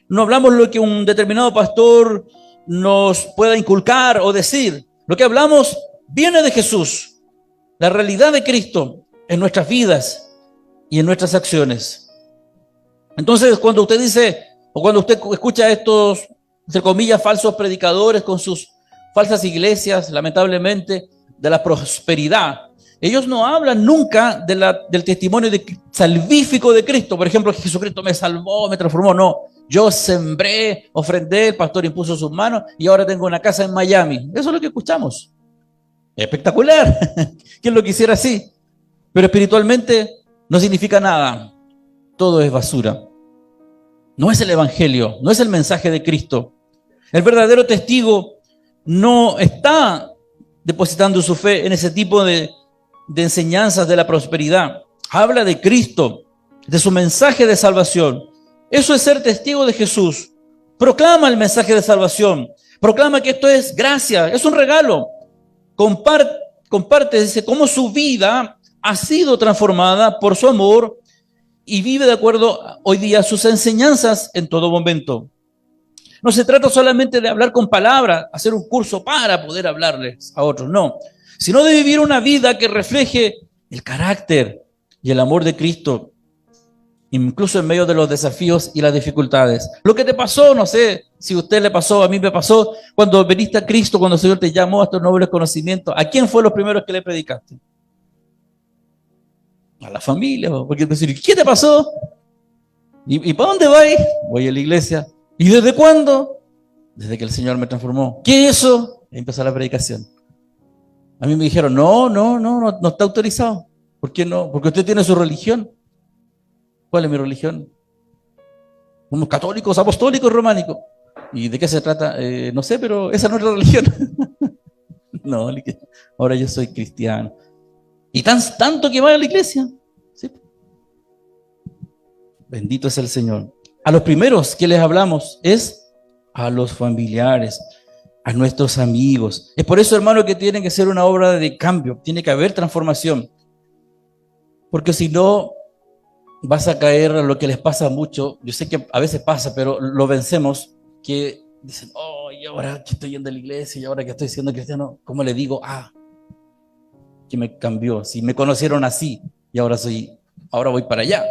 no hablamos lo que un determinado pastor nos pueda inculcar o decir. Lo que hablamos viene de Jesús, la realidad de Cristo en nuestras vidas y en nuestras acciones. Entonces cuando usted dice, o cuando usted escucha a estos, entre comillas, falsos predicadores con sus falsas iglesias, lamentablemente, de la prosperidad, ellos no hablan nunca del testimonio salvífico de Cristo. Por ejemplo, que Jesucristo me salvó, me transformó. No, yo sembré, ofrendé, el pastor impuso sus manos y ahora tengo una casa en Miami. Eso es lo que escuchamos. Espectacular. ¿Quién lo quisiera así? Pero espiritualmente no significa nada. Todo es basura. No es el evangelio, no es el mensaje de Cristo. El verdadero testigo no está depositando su fe en ese tipo de enseñanzas de la prosperidad. Habla de Cristo, de su mensaje de salvación. Eso es ser testigo de Jesús. Proclama el mensaje de salvación. Proclama que esto es gracia, es un regalo. Comparte, dice, cómo su vida ha sido transformada por su amor y vive de acuerdo hoy día a sus enseñanzas en todo momento. No se trata solamente de hablar con palabras, hacer un curso para poder hablarles a otros, no, sino de vivir una vida que refleje el carácter y el amor de Cristo. incluso en medio de los desafíos y las dificultades. Lo que te pasó, no sé si a usted le pasó, a mí me pasó, cuando viniste a Cristo, cuando el Señor te llamó a estos nobles conocimientos, ¿a quién fue los primeros que le predicaste? A la familia, porque decir, ¿qué te pasó? ¿Y para dónde vas? Voy a la iglesia. ¿Y desde cuándo? Desde que el Señor me transformó. ¿Qué es eso? Y empezó la predicación. A mí me dijeron, no está autorizado. ¿Por qué no? Porque usted tiene su religión. ¿Cuál es mi religión? Somos católicos, apostólicos, románicos. ¿Y de qué se trata? No sé, pero esa no es la religión. No, ahora yo soy cristiano. Y tanto que va a la iglesia. ¿Sí? Bendito es el Señor. A los primeros que les hablamos es a los familiares, a nuestros amigos. Es por eso, hermano, que tiene que ser una obra de cambio. Tiene que haber transformación. Porque si no, vas a caer a lo que les pasa mucho. Yo sé que a veces pasa, pero lo vencemos. Que dicen, oh, y ahora que estoy yendo a la iglesia, y ahora que estoy siendo cristiano, ¿cómo le digo? Que me cambió. Si me conocieron así, y ahora voy para allá.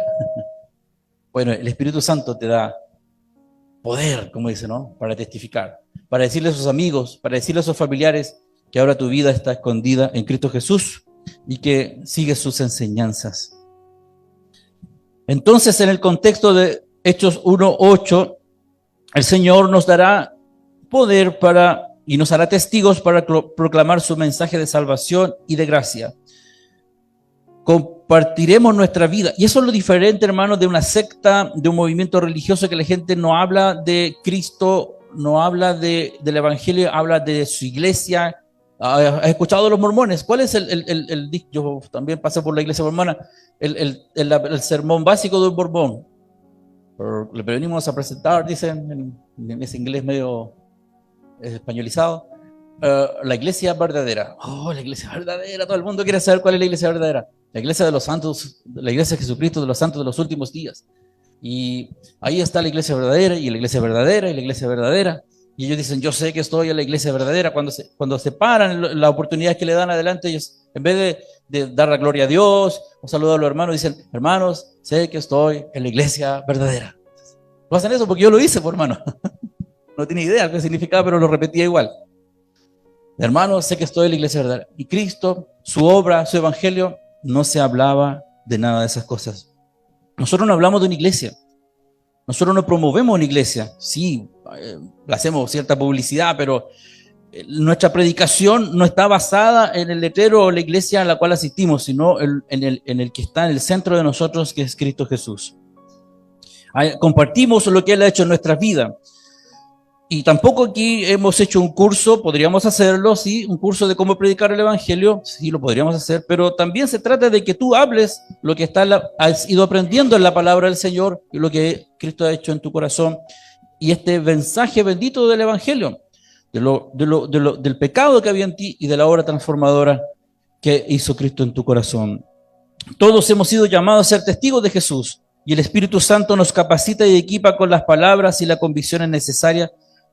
Bueno, el Espíritu Santo te da poder, como dice, ¿no? Para testificar, para decirle a sus amigos, para decirle a sus familiares que ahora tu vida está escondida en Cristo Jesús y que sigues sus enseñanzas. Entonces, en el contexto de Hechos 1:8, el Señor nos dará poder y nos hará testigos para proclamar su mensaje de salvación y de gracia. Compartiremos nuestra vida. Y eso es lo diferente, hermano, de una secta, de un movimiento religioso, que la gente no habla de Cristo, no habla del Evangelio, habla de su iglesia. ¿Has escuchado de los mormones? ¿Cuál es yo también pasé por la iglesia mormona, el sermón básico de un mormón? Le venimos a presentar, dicen en ese inglés medio españolizado, la iglesia verdadera. Oh, la iglesia verdadera, todo el mundo quiere saber cuál es la iglesia verdadera. La iglesia de los santos, la iglesia de Jesucristo de los santos de los últimos días. Y ahí está la iglesia verdadera, y la iglesia verdadera, y la iglesia verdadera. Y ellos dicen, yo sé que estoy en la iglesia verdadera. Cuando se paran las oportunidades que le dan adelante, ellos, en vez de dar la gloria a Dios o saludar a los hermanos, dicen, hermanos, sé que estoy en la iglesia verdadera. Lo hacen eso porque yo lo hice, por hermano. No tenía idea qué significaba, pero lo repetía igual. Hermanos, sé que estoy en la iglesia verdadera. Y Cristo, su obra, su evangelio, no se hablaba de nada de esas cosas. Nosotros no hablamos de una iglesia. Nosotros no promovemos una iglesia. Sí, le hacemos cierta publicidad, pero nuestra predicación no está basada en el letrero o la iglesia a la cual asistimos, sino en el que está en el centro de nosotros, que es Cristo Jesús. Compartimos lo que Él ha hecho en nuestra vida. Y tampoco aquí hemos hecho un curso, podríamos hacerlo, sí, un curso de cómo predicar el Evangelio, sí, lo podríamos hacer, pero también se trata de que tú hables lo que has ido aprendiendo en la palabra del Señor y lo que Cristo ha hecho en tu corazón. Y este mensaje bendito del Evangelio, del pecado que había en ti y de la obra transformadora que hizo Cristo en tu corazón. Todos hemos sido llamados a ser testigos de Jesús, y el Espíritu Santo nos capacita y equipa con las palabras y las convicciones necesarias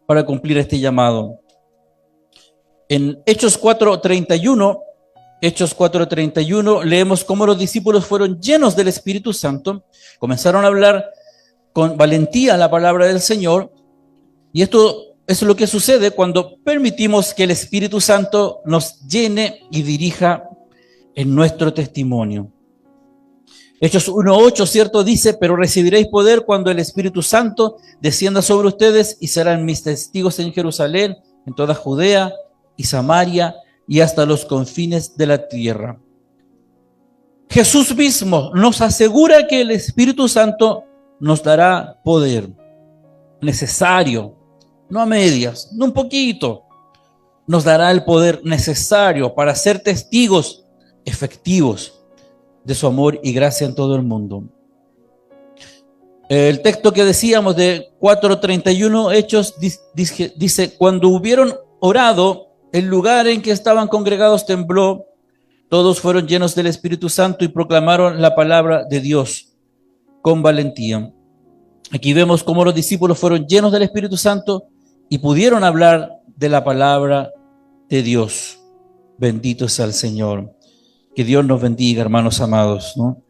para cumplir este llamado. En Hechos 4:31 leemos cómo los discípulos fueron llenos del Espíritu Santo, comenzaron a hablar con valentía la palabra del Señor, y esto es lo que sucede cuando permitimos que el Espíritu Santo nos llene y dirija en nuestro testimonio. Hechos 1:8, ¿cierto? Dice, pero recibiréis poder cuando el Espíritu Santo descienda sobre ustedes y serán mis testigos en Jerusalén, en toda Judea y Samaria y hasta los confines de la tierra. Jesús mismo nos asegura que el Espíritu Santo nos dará poder necesario, no a medias, no un poquito. Nos dará el poder necesario para ser testigos efectivos de su amor y gracia en todo el mundo. El texto que decíamos de 4:31 Hechos dice, cuando hubieron orado, el lugar en que estaban congregados tembló, todos fueron llenos del Espíritu Santo y proclamaron la palabra de Dios con valentía. Aquí vemos cómo los discípulos fueron llenos del Espíritu Santo y pudieron hablar de la palabra de Dios. Bendito sea el Señor. Que Dios nos bendiga, hermanos amados, ¿no?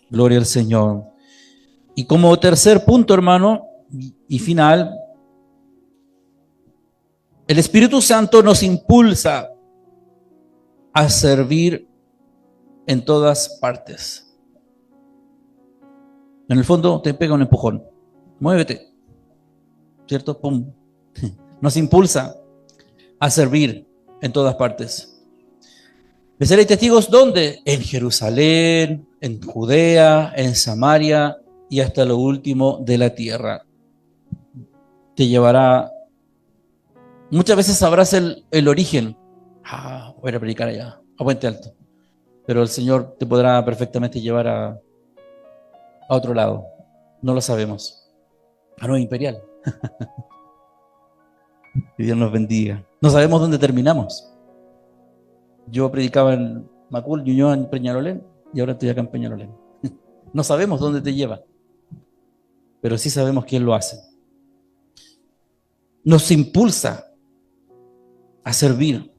Gloria al Señor. Y como tercer punto, hermano, y final, el Espíritu Santo nos impulsa a servir en todas partes. En el fondo te pega un empujón. Muévete, ¿cierto? Pum. Nos impulsa a servir en todas partes. ¿Me seréis testigos dónde? En Jerusalén, en Judea, en Samaria y hasta lo último de la tierra. Te llevará. Muchas veces sabrás el origen. Voy a predicar allá, a Puente Alto. Pero el Señor te podrá perfectamente llevar a otro lado. No lo sabemos. A Nueva Imperial. Que Dios nos bendiga. No sabemos dónde terminamos. Yo predicaba en Macul, Ñuñoa, en Peñalolén, y ahora estoy acá en Peñalolén. No sabemos dónde te lleva, pero sí sabemos quién lo hace. Nos impulsa a servir.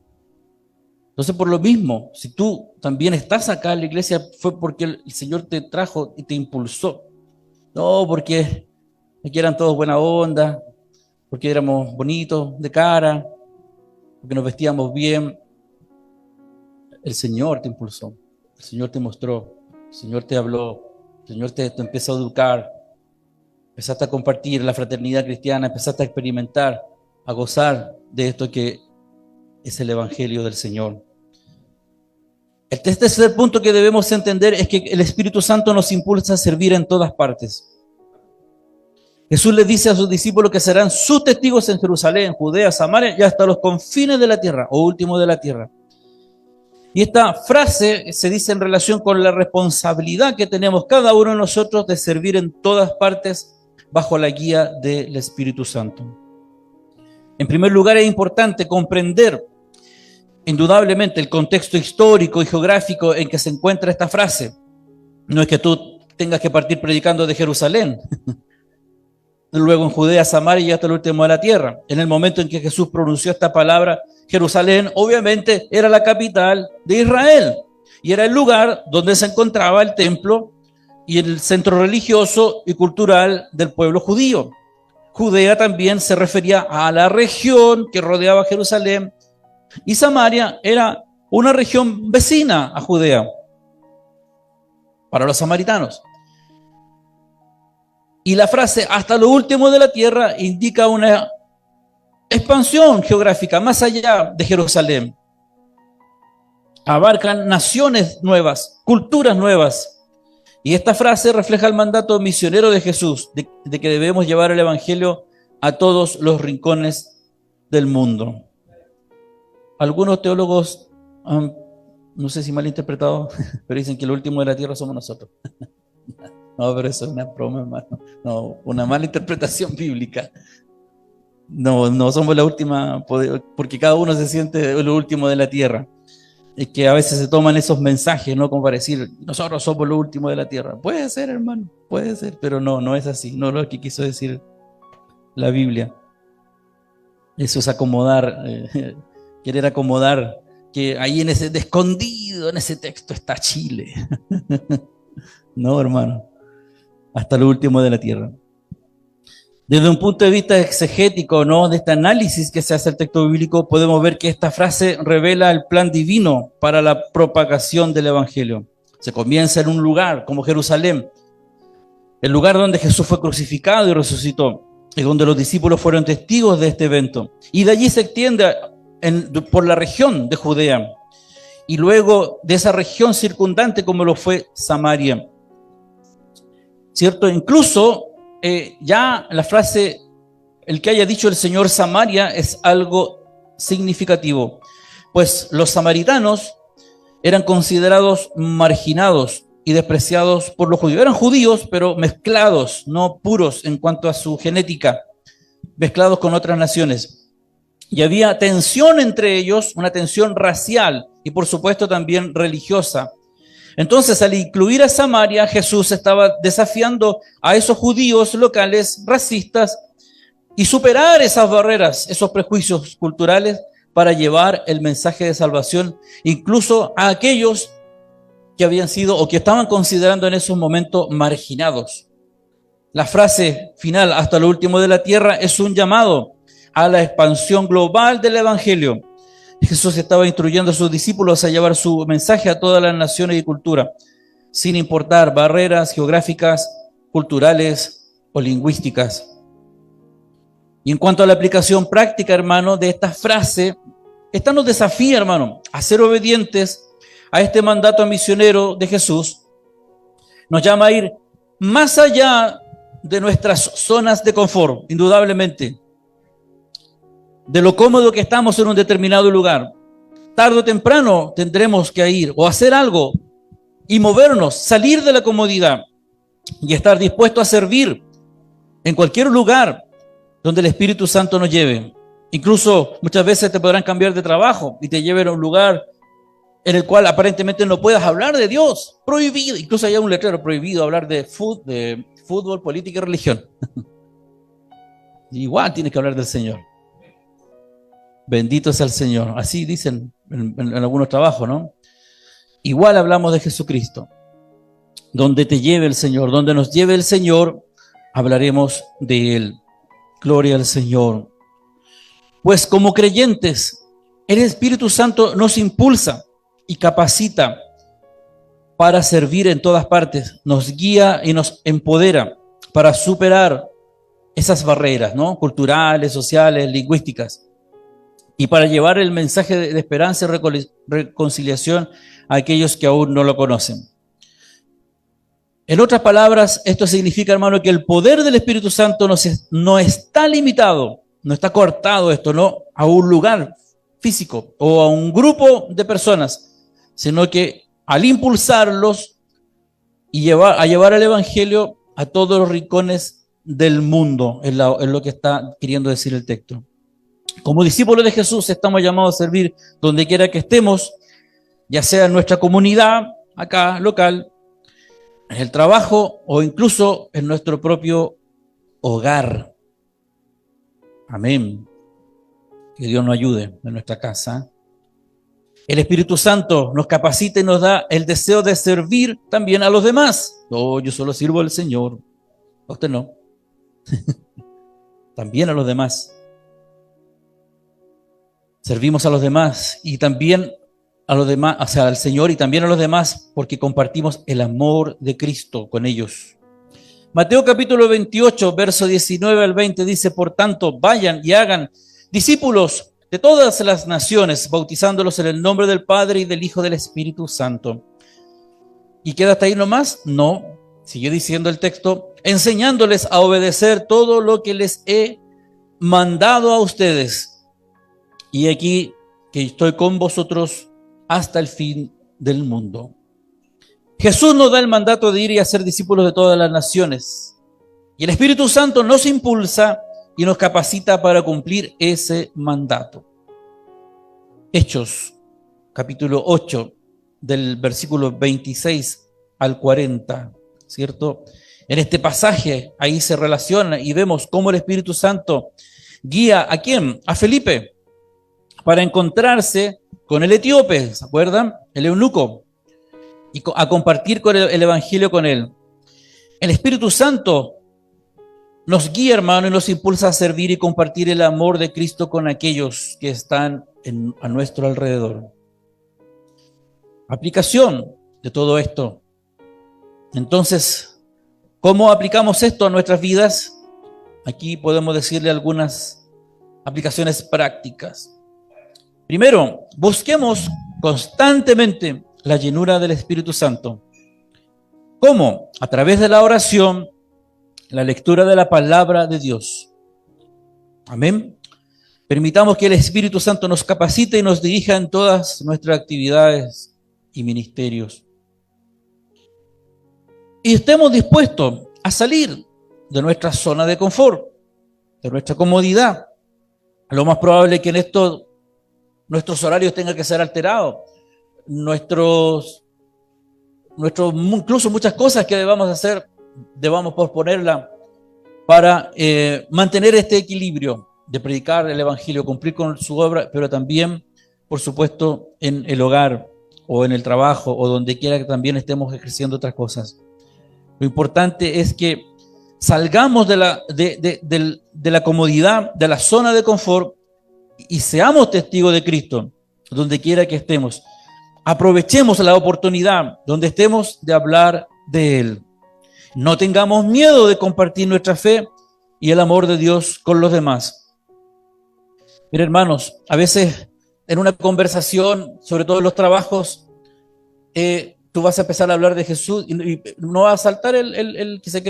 Entonces, por lo mismo, si tú también estás acá en la iglesia, fue porque el Señor te trajo y te impulsó. No porque aquí eran todos buena onda, porque éramos bonitos de cara, porque nos vestíamos bien. El Señor te impulsó, el Señor te mostró, el Señor te habló, el Señor te empezó a educar, empezaste a compartir la fraternidad cristiana, empezaste a experimentar, a gozar de esto que es el Evangelio del Señor. El tercer punto que debemos entender es que el Espíritu Santo nos impulsa a servir en todas partes. Jesús le dice a sus discípulos que serán sus testigos en Jerusalén, Judea, Samaria y hasta los confines de la tierra, o último de la tierra. Y esta frase se dice en relación con la responsabilidad que tenemos cada uno de nosotros de servir en todas partes bajo la guía del Espíritu Santo. En primer lugar, es importante comprender indudablemente el contexto histórico y geográfico en que se encuentra esta frase. No es que tú tengas que partir predicando de Jerusalén, luego en Judea, Samaria y hasta el último de la tierra. En el momento en que Jesús pronunció esta palabra, Jerusalén obviamente era la capital de Israel y era el lugar donde se encontraba el templo y el centro religioso y cultural del pueblo judío. Judea también se refería a la región que rodeaba Jerusalén y Samaria era una región vecina a Judea para los samaritanos. Y la frase hasta lo último de la tierra indica una expansión geográfica más allá de Jerusalén. Abarcan naciones nuevas, culturas nuevas. Y esta frase refleja el mandato misionero de Jesús, de que debemos llevar el Evangelio a todos los rincones del mundo. Algunos teólogos, no sé si mal interpretado, pero dicen que lo último de la tierra somos nosotros. No, pero eso es una broma, hermano. No, una mala interpretación bíblica. No somos la última, porque cada uno se siente lo último de la tierra. Es que a veces se toman esos mensajes, ¿no? Como para decir, nosotros somos lo último de la tierra. Puede ser, hermano, puede ser, pero no es así. No es lo que quiso decir la Biblia. Eso es acomodar, querer acomodar, que ahí en ese escondido, en ese texto está Chile. No, hermano. Hasta lo último de la tierra. Desde un punto de vista exegético, ¿no? De este análisis que se hace al texto bíblico, podemos ver que esta frase revela el plan divino para la propagación del Evangelio. Se comienza en un lugar como Jerusalén, el lugar donde Jesús fue crucificado y resucitó, y donde los discípulos fueron testigos de este evento. Y de allí se extiende por la región de Judea, y luego de esa región circundante como lo fue Samaria. ¿Cierto? Incluso ya la frase, el que haya dicho el Señor Samaria, es algo significativo, pues los samaritanos eran considerados marginados y despreciados por los judíos. Eran judíos, pero mezclados, no puros en cuanto a su genética, mezclados con otras naciones. Y había tensión entre ellos, una tensión racial y por supuesto también religiosa. Entonces, al incluir a Samaria, Jesús estaba desafiando a esos judíos locales racistas y superar esas barreras, esos prejuicios culturales para llevar el mensaje de salvación incluso a aquellos que habían sido o que estaban considerando en esos momentos marginados. La frase final, hasta lo último de la tierra, es un llamado a la expansión global del Evangelio. Jesús estaba instruyendo a sus discípulos a llevar su mensaje a todas las naciones y culturas, sin importar barreras geográficas, culturales o lingüísticas. Y en cuanto a la aplicación práctica, hermano, de esta frase, esta nos desafía, hermano, a ser obedientes a este mandato misionero de Jesús. Nos llama a ir más allá de nuestras zonas de confort, indudablemente, de lo cómodo que estamos en un determinado lugar. Tarde o temprano tendremos que ir o hacer algo y movernos, salir de la comodidad y estar dispuesto a servir en cualquier lugar donde el Espíritu Santo nos lleve. Incluso muchas veces te podrán cambiar de trabajo y te lleven a un lugar en el cual aparentemente no puedas hablar de Dios. Prohibido. Incluso hay un letrero prohibido hablar de fútbol, política y religión. Igual tienes que hablar del Señor. Bendito sea el Señor. Así dicen en algunos trabajos, ¿no? Igual hablamos de Jesucristo. Donde te lleve el Señor, donde nos lleve el Señor, hablaremos de Él. Gloria al Señor. Pues como creyentes, el Espíritu Santo nos impulsa y capacita para servir en todas partes. Nos guía y nos empodera para superar esas barreras, ¿no? Culturales, sociales, lingüísticas. Y para llevar el mensaje de esperanza y reconciliación a aquellos que aún no lo conocen. En otras palabras, esto significa, hermano, que el poder del Espíritu Santo no está limitado, no está cortado esto, no a un lugar físico o a un grupo de personas, sino que al impulsarlos y llevar el Evangelio a todos los rincones del mundo, es lo que está queriendo decir el texto. Como discípulos de Jesús estamos llamados a servir donde quiera que estemos, ya sea en nuestra comunidad, acá, local, en el trabajo o incluso en nuestro propio hogar. Amén. Que Dios nos ayude en nuestra casa. El Espíritu Santo nos capacita y nos da el deseo de servir también a los demás. No, yo solo sirvo al Señor. A usted no. También a los demás. Servimos a los demás y también a los demás, o sea, al Señor y también a los demás, porque compartimos el amor de Cristo con ellos. Mateo capítulo 28, verso 19 al 20 dice: por tanto, vayan y hagan discípulos de todas las naciones, bautizándolos en el nombre del Padre y del Hijo y del Espíritu Santo. ¿Y queda hasta ahí nomás? No, sigue diciendo el texto, enseñándoles a obedecer todo lo que les he mandado a ustedes. Y aquí que estoy con vosotros hasta el fin del mundo. Jesús nos da el mandato de ir y hacer discípulos de todas las naciones. Y el Espíritu Santo nos impulsa y nos capacita para cumplir ese mandato. Hechos, capítulo 8, del versículo 26 al 40, ¿cierto? En este pasaje, ahí se relaciona y vemos cómo el Espíritu Santo guía ¿a quién? A Felipe, para encontrarse con el etíope, ¿se acuerdan? El eunuco, y a compartir con el evangelio con él. El Espíritu Santo nos guía, hermano, y nos impulsa a servir y compartir el amor de Cristo con aquellos que están a nuestro alrededor. Aplicación de todo esto. Entonces, ¿cómo aplicamos esto a nuestras vidas? Aquí podemos decirle algunas aplicaciones prácticas. Primero, busquemos constantemente la llenura del Espíritu Santo. ¿Cómo? A través de la oración, la lectura de la palabra de Dios. Amén. Permitamos que el Espíritu Santo nos capacite y nos dirija en todas nuestras actividades y ministerios. Y estemos dispuestos a salir de nuestra zona de confort, de nuestra comodidad. Lo más probable es que en esto nuestros horarios tengan que ser alterados, incluso muchas cosas que debamos hacer, debamos posponerla para mantener este equilibrio de predicar el Evangelio, cumplir con su obra, pero también, por supuesto, en el hogar o en el trabajo o donde quiera que también estemos ejerciendo otras cosas. Lo importante es que salgamos de la comodidad, de la zona de confort y seamos testigos de Cristo, donde quiera que estemos. Aprovechemos la oportunidad donde estemos de hablar de Él. No tengamos miedo de compartir nuestra fe y el amor de Dios con los demás. Miren, hermanos, a veces en una conversación, sobre todo en los trabajos, tú vas a empezar a hablar de Jesús y no va a saltar el que se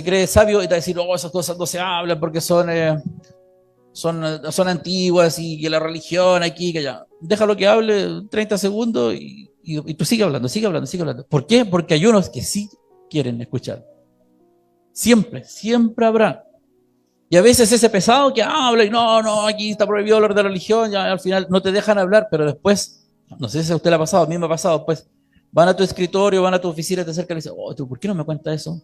cree sabio y te va a decir, oh, esas cosas no se hablan porque son antiguas y la religión aquí, que allá. Déjalo que hable 30 segundos y tú sigue hablando. ¿Por qué? Porque hay unos que sí quieren escuchar. Siempre habrá. Y a veces ese pesado que habla y no, aquí está prohibido hablar de religión, ya al final no te dejan hablar, pero después, no sé si a usted le ha pasado, a mí me ha pasado, pues van a tu escritorio, van a tu oficina, te acercan y dicen, oh, ¿por qué no me cuenta eso?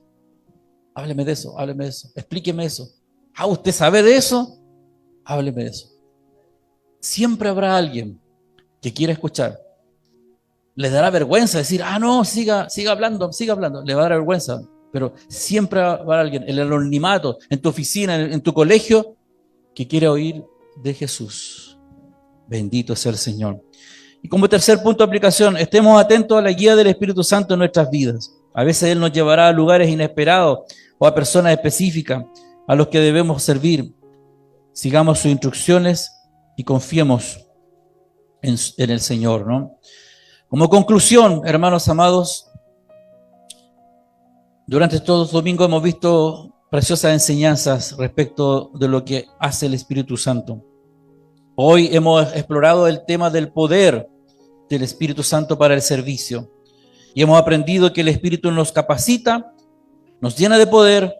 Hábleme de eso, explíqueme eso. Ah, ¿usted sabe de eso? Hábleme de eso. Siempre habrá alguien que quiera escuchar. Les dará vergüenza decir, no, siga hablando, le va a dar vergüenza. Pero siempre habrá alguien en el anonimato, en tu oficina, en tu colegio, que quiere oír de Jesús. Bendito sea el Señor. Y como tercer punto de aplicación, estemos atentos a la guía del Espíritu Santo en nuestras vidas. A veces Él nos llevará a lugares inesperados o a personas específicas a los que debemos servir. Sigamos sus instrucciones y confiemos en el Señor, ¿no? Como conclusión, hermanos amados, durante estos 2 domingos hemos visto preciosas enseñanzas respecto de lo que hace el Espíritu Santo. Hoy hemos explorado el tema del poder del Espíritu Santo para el servicio y hemos aprendido que el Espíritu nos capacita, nos llena de poder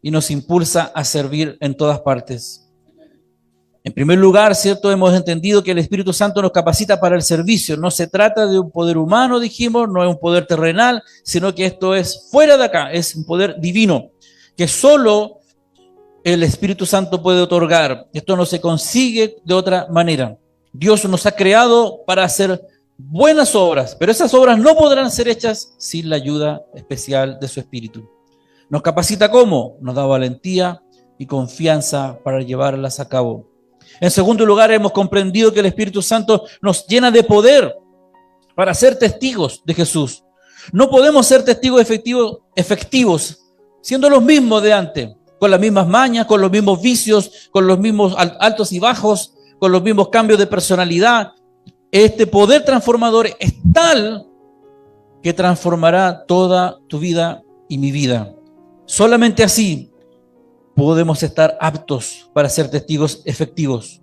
y nos impulsa a servir en todas partes. En primer lugar, ¿cierto? Hemos entendido que el Espíritu Santo nos capacita para el servicio. No se trata de un poder humano, dijimos, no es un poder terrenal, sino que esto es fuera de acá, es un poder divino, que solo el Espíritu Santo puede otorgar. Esto no se consigue de otra manera. Dios nos ha creado para hacer buenas obras, pero esas obras no podrán ser hechas sin la ayuda especial de su Espíritu. ¿Nos capacita cómo? Nos da valentía y confianza para llevarlas a cabo. En segundo lugar, hemos comprendido que el Espíritu Santo nos llena de poder para ser testigos de Jesús. No podemos ser testigos efectivos siendo los mismos de antes, con las mismas mañas, con los mismos vicios, con los mismos altos y bajos, con los mismos cambios de personalidad. Este poder transformador es tal que transformará toda tu vida y mi vida. Solamente así podemos estar aptos para ser testigos efectivos.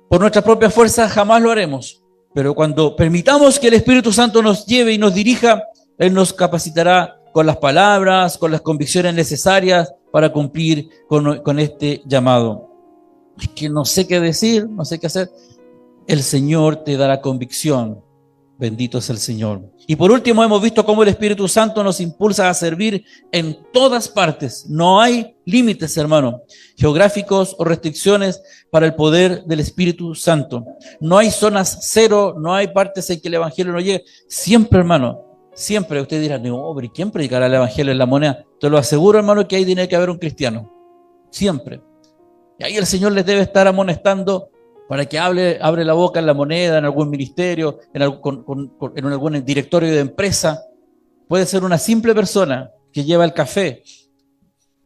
Por nuestra propia fuerza jamás lo haremos, pero cuando permitamos que el Espíritu Santo nos lleve y nos dirija, Él nos capacitará con las palabras, con las convicciones necesarias para cumplir con este llamado. Es que no sé qué decir, no sé qué hacer. El Señor te dará convicción. Bendito es el Señor. Y por último, hemos visto cómo el Espíritu Santo nos impulsa a servir en todas partes. No hay límites, hermano, geográficos o restricciones para el poder del Espíritu Santo. No hay zonas cero, no hay partes en que el Evangelio no llegue. Siempre, hermano, siempre. Usted dirá, no, pero ¿quién predicará el Evangelio en la moneda? Te lo aseguro, hermano, que ahí tiene que haber un cristiano. Siempre. Y ahí el Señor les debe estar amonestando para que abre la boca en la moneda, en algún ministerio, en algún directorio de empresa. Puede ser una simple persona que lleva el café,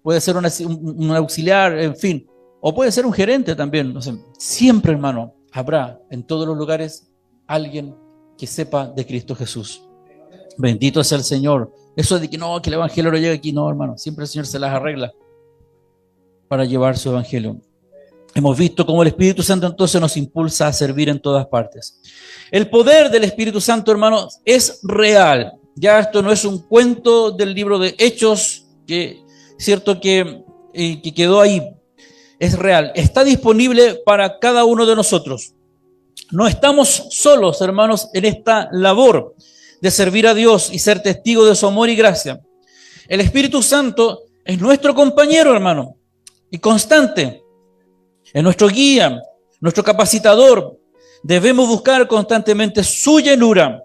puede ser un auxiliar, en fin, o puede ser un gerente también. No sé. Siempre, hermano, habrá en todos los lugares alguien que sepa de Cristo Jesús. Bendito sea el Señor. Eso de que no, que el Evangelio no llega aquí, no, hermano, siempre el Señor se las arregla para llevar su Evangelio. Hemos visto cómo el Espíritu Santo entonces nos impulsa a servir en todas partes. El poder del Espíritu Santo, hermanos, es real. Ya esto no es un cuento del libro de Hechos, que quedó ahí. Es real. Está disponible para cada uno de nosotros. No estamos solos, hermanos, en esta labor de servir a Dios y ser testigos de su amor y gracia. El Espíritu Santo es nuestro compañero, hermano, y constante. Es nuestro guía, nuestro capacitador. Debemos buscar constantemente su llenura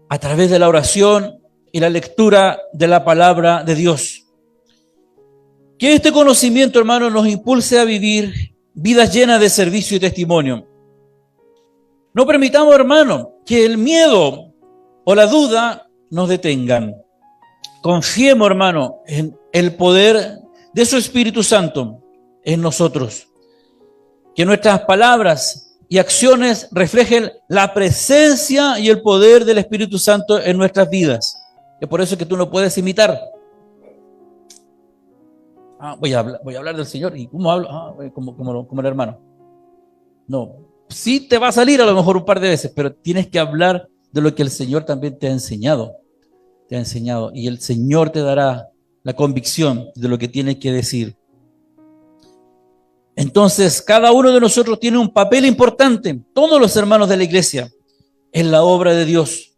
a través de la oración y la lectura de la palabra de Dios. Que este conocimiento, hermano, nos impulse a vivir vidas llenas de servicio y testimonio. No permitamos, hermano, que el miedo o la duda nos detengan. Confiemos, hermano, en el poder de su Espíritu Santo en nosotros. Que nuestras palabras y acciones reflejen la presencia y el poder del Espíritu Santo en nuestras vidas. Es por eso que tú no puedes imitar. Voy a hablar del Señor. ¿Y cómo hablo? Como el hermano. No. Sí te va a salir a lo mejor un par de veces, pero tienes que hablar de lo que el Señor también te ha enseñado. Te ha enseñado. Y el Señor te dará la convicción de lo que tienes que decir. Entonces, cada uno de nosotros tiene un papel importante. Todos los hermanos de la iglesia en la obra de Dios.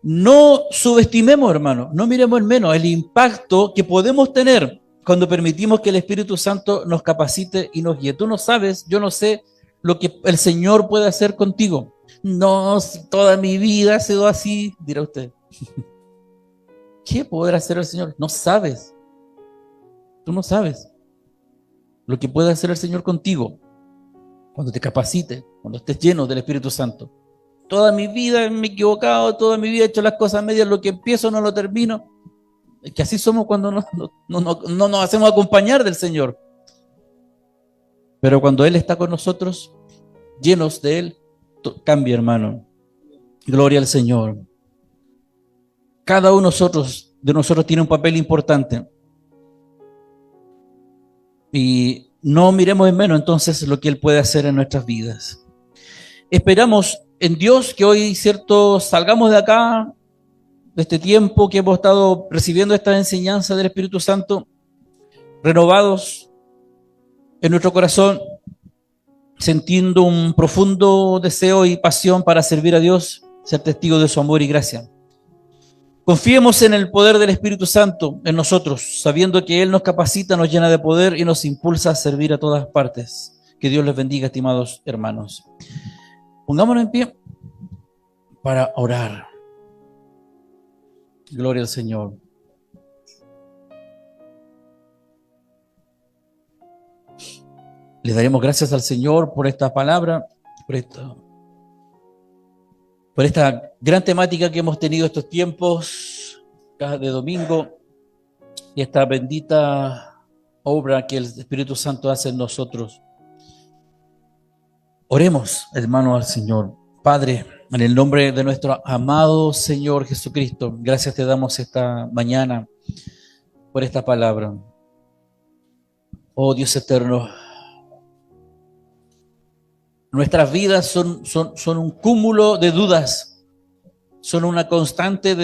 No subestimemos, hermano. No miremos en menos el impacto que podemos tener cuando permitimos que el Espíritu Santo nos capacite y nos guíe. Tú no sabes, yo no sé lo que el Señor puede hacer contigo. No, toda mi vida ha sido así, dirá usted. ¿Qué podrá hacer el Señor? No sabes. Tú no sabes lo que puede hacer el Señor contigo cuando te capacite, cuando estés lleno del Espíritu Santo. Toda mi vida me he equivocado, toda mi vida he hecho las cosas medias, lo que empiezo no lo termino. Es que así somos cuando no nos hacemos acompañar del Señor. Pero cuando Él está con nosotros, llenos de Él, cambia, hermano. Gloria al Señor. Cada uno de nosotros tiene un papel importante. Y no miremos en menos entonces lo que Él puede hacer en nuestras vidas. Esperamos en Dios que hoy, cierto, salgamos de acá, de este tiempo que hemos estado recibiendo esta enseñanza del Espíritu Santo, renovados en nuestro corazón, sintiendo un profundo deseo y pasión para servir a Dios, ser testigos de su amor y gracia. Confiemos en el poder del Espíritu Santo en nosotros, sabiendo que Él nos capacita, nos llena de poder y nos impulsa a servir a todas partes. Que Dios les bendiga, estimados hermanos. Pongámonos en pie para orar. Gloria al Señor. Le daremos gracias al Señor por esta palabra, por esta gran temática que hemos tenido estos tiempos de domingo y esta bendita obra que el Espíritu Santo hace en nosotros. Oremos, hermanos, al Señor. Padre, en el nombre de nuestro amado Señor Jesucristo, gracias te damos esta mañana por esta palabra. Oh Dios eterno, nuestras vidas son un cúmulo de dudas, son una constante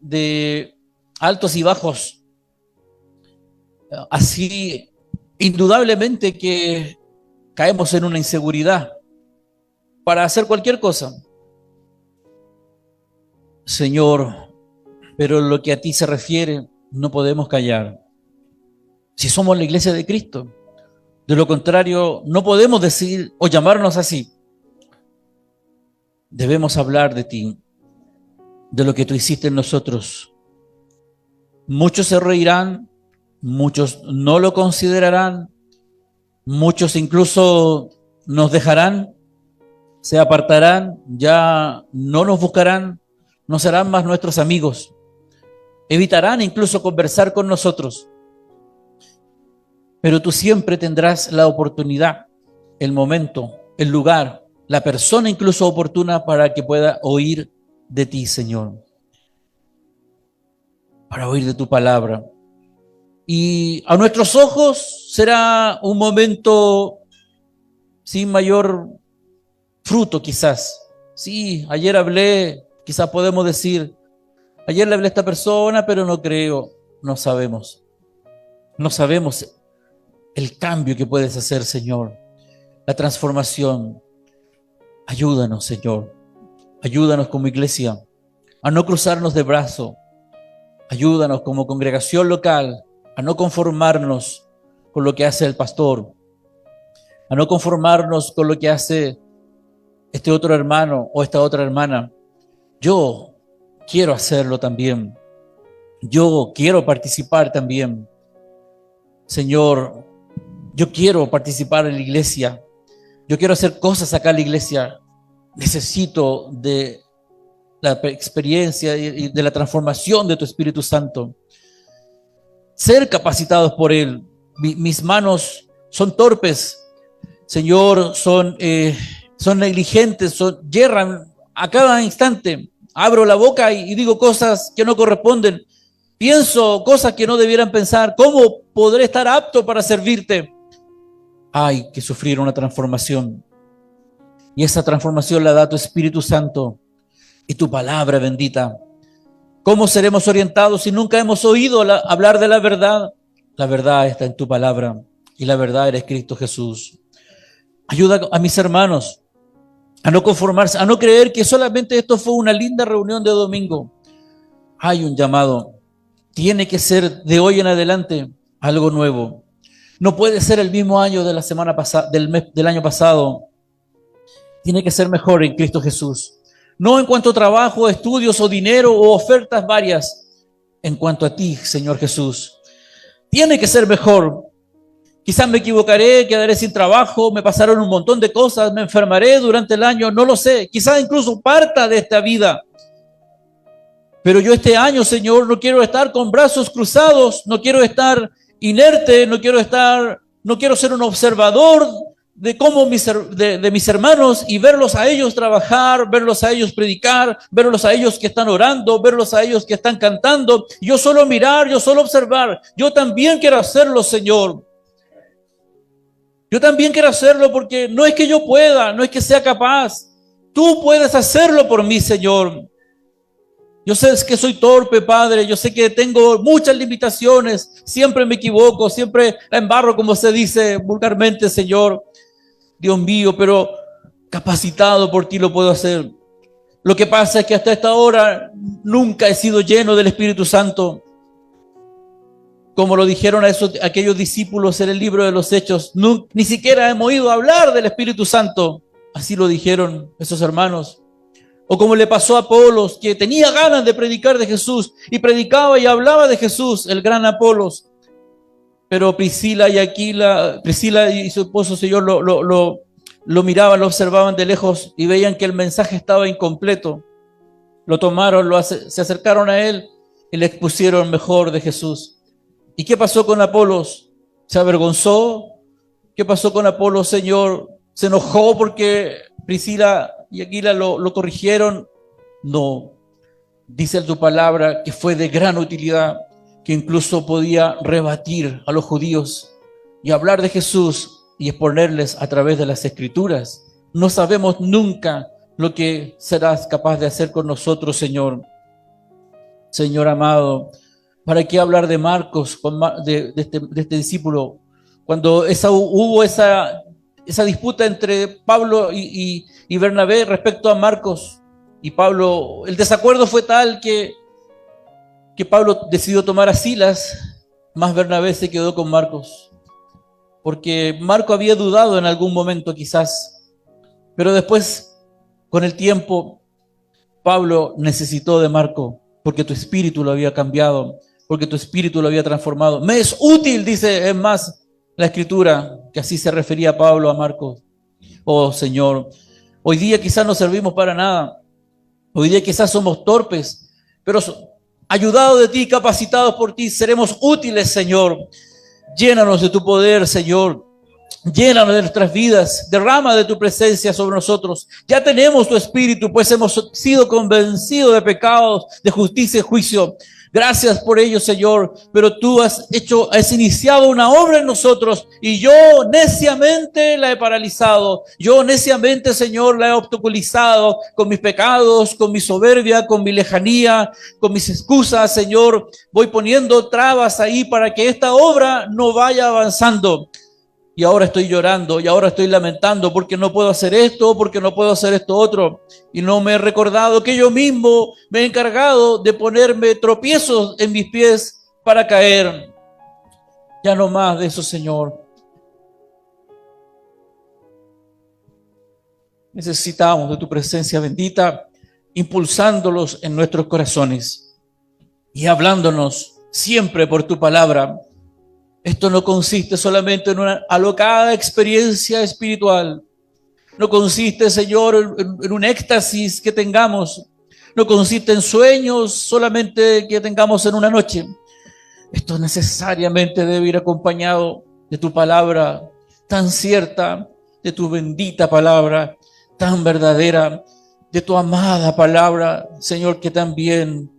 de altos y bajos. Así, indudablemente que caemos en una inseguridad para hacer cualquier cosa. Señor, pero en lo que a ti se refiere, no podemos callar. Si somos la iglesia de Cristo, de lo contrario, no podemos decir o llamarnos así. Debemos hablar de ti, de lo que tú hiciste en nosotros. Muchos se reirán, muchos no lo considerarán, muchos incluso nos dejarán, se apartarán, ya no nos buscarán, no serán más nuestros amigos, evitarán incluso conversar con nosotros. Pero tú siempre tendrás la oportunidad, el momento, el lugar, la persona incluso oportuna para que pueda oír de ti, Señor, para oír de tu palabra. Y a nuestros ojos será un momento sin mayor fruto quizás. Sí, ayer hablé, quizás podemos decir, ayer le hablé a esta persona, pero no creo, no sabemos. No sabemos el cambio que puedes hacer, Señor, la transformación. Ayúdanos, Señor. Ayúdanos como iglesia a no cruzarnos de brazo. Ayúdanos como congregación local a no conformarnos con lo que hace el pastor, a no conformarnos con lo que hace este otro hermano o esta otra hermana. Yo quiero hacerlo también. Yo quiero participar también. Señor, yo quiero participar en la iglesia. Yo quiero hacer cosas acá en la iglesia. Necesito de la experiencia y de la transformación de tu Espíritu Santo. Ser capacitados por Él. Mis manos son torpes, Señor, son negligentes, yerran a cada instante. Abro la boca y digo cosas que no corresponden. Pienso cosas que no debieran pensar. ¿Cómo podré estar apto para servirte? Hay que sufrir una transformación. Y esa transformación la da tu Espíritu Santo y tu palabra bendita. ¿Cómo seremos orientados si nunca hemos oído hablar de la verdad? La verdad está en tu palabra y la verdad eres Cristo Jesús. Ayuda a mis hermanos a no conformarse, a no creer que solamente esto fue una linda reunión de domingo. Hay un llamado. Tiene que ser de hoy en adelante algo nuevo. No puede ser el mismo año de la semana pasada, del año pasado. Tiene que ser mejor en Cristo Jesús. No en cuanto a trabajo, estudios o dinero o ofertas varias. En cuanto a ti, Señor Jesús. Tiene que ser mejor. Quizás me equivocaré, quedaré sin trabajo, me pasaron un montón de cosas, me enfermaré durante el año, no lo sé. Quizás incluso parta de esta vida. Pero yo este año, Señor, no quiero estar con brazos cruzados, no quiero estar inerte, no quiero ser un observador de cómo de mis hermanos y verlos a ellos trabajar, verlos a ellos predicar, verlos a ellos que están orando, verlos a ellos que están cantando. Yo solo mirar, yo solo observar. Yo también quiero hacerlo, Señor. Yo también quiero hacerlo porque no es que yo pueda, no es que sea capaz. Tú puedes hacerlo por mí, Señor. Yo sé que soy torpe, Padre, yo sé que tengo muchas limitaciones, siempre me equivoco, siempre la embarro, como se dice vulgarmente, Señor, Dios mío, pero capacitado por ti lo puedo hacer. Lo que pasa es que hasta esta hora nunca he sido lleno del Espíritu Santo. Como lo dijeron a aquellos discípulos en el libro de los Hechos, ni siquiera hemos oído hablar del Espíritu Santo. Así lo dijeron esos hermanos. O como le pasó a Apolos, que tenía ganas de predicar de Jesús y predicaba y hablaba de Jesús, el gran Apolos. Pero Priscila y su esposo, Señor, lo miraban, lo observaban de lejos y veían que el mensaje estaba incompleto. Lo tomaron, se acercaron a él y le expusieron mejor de Jesús. ¿Y qué pasó con Apolos? ¿Se avergonzó? ¿Qué pasó con Apolos, Señor? ¿Se enojó porque Priscila y Aquila lo corrigieron? No. Dice tu palabra que fue de gran utilidad, que incluso podía rebatir a los judíos y hablar de Jesús y exponerles a través de las Escrituras. No sabemos nunca lo que serás capaz de hacer con nosotros, Señor. Señor amado, ¿para qué hablar de Marcos, de este discípulo? Cuando hubo esa disputa entre Pablo y Bernabé respecto a Marcos, y Pablo, el desacuerdo fue tal que Pablo decidió tomar a Silas, más Bernabé se quedó con Marcos, porque Marco había dudado en algún momento quizás, pero después, con el tiempo, Pablo necesitó de Marco, porque tu espíritu lo había cambiado, porque tu espíritu lo había transformado. Me es útil, dice, es más, la Escritura, que así se refería a Pablo a Marcos. Oh Señor, hoy día quizás no servimos para nada, hoy día quizás somos torpes, pero ayudados de ti, capacitados por ti, seremos útiles, Señor. Llénanos de tu poder, Señor. Llénanos de nuestras vidas, derrama de tu presencia sobre nosotros. Ya tenemos tu espíritu, pues hemos sido convencidos de pecados, de justicia y juicio. Gracias por ello, Señor, pero tú has iniciado una obra en nosotros y yo neciamente la he paralizado. Yo neciamente, Señor, la he obstaculizado con mis pecados, con mi soberbia, con mi lejanía, con mis excusas, Señor. Voy poniendo trabas ahí para que esta obra no vaya avanzando. Y ahora estoy llorando y ahora estoy lamentando porque no puedo hacer esto, porque no puedo hacer esto otro. Y no me he recordado que yo mismo me he encargado de ponerme tropiezos en mis pies para caer. Ya no más de eso, Señor. Necesitamos de tu presencia bendita. impulsándolos en nuestros corazones y hablándonos siempre por tu palabra. Esto no consiste solamente en una alocada experiencia espiritual, no consiste, Señor, en un éxtasis que tengamos, no consiste en sueños solamente que tengamos en una noche. Esto necesariamente debe ir acompañado de tu palabra tan cierta, de tu bendita palabra tan verdadera, de tu amada palabra, Señor, que también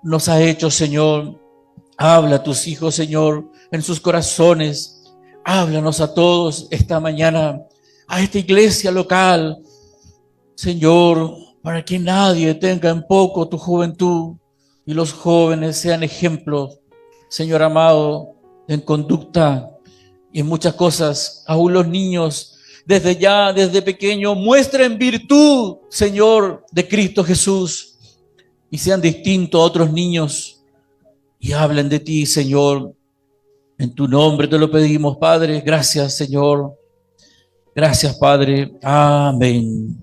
nos ha hecho, Señor. Habla a tus hijos, Señor, en sus corazones. Háblanos a todos esta mañana, a esta iglesia local, Señor, para que nadie tenga en poco tu juventud y los jóvenes sean ejemplos, Señor amado, en conducta y en muchas cosas. Aún los niños, desde pequeño, muestren virtud, Señor, de Cristo Jesús y sean distintos a otros niños y hablen de ti, Señor. En tu nombre te lo pedimos, Padre. Gracias, Señor. Gracias, Padre. Amén.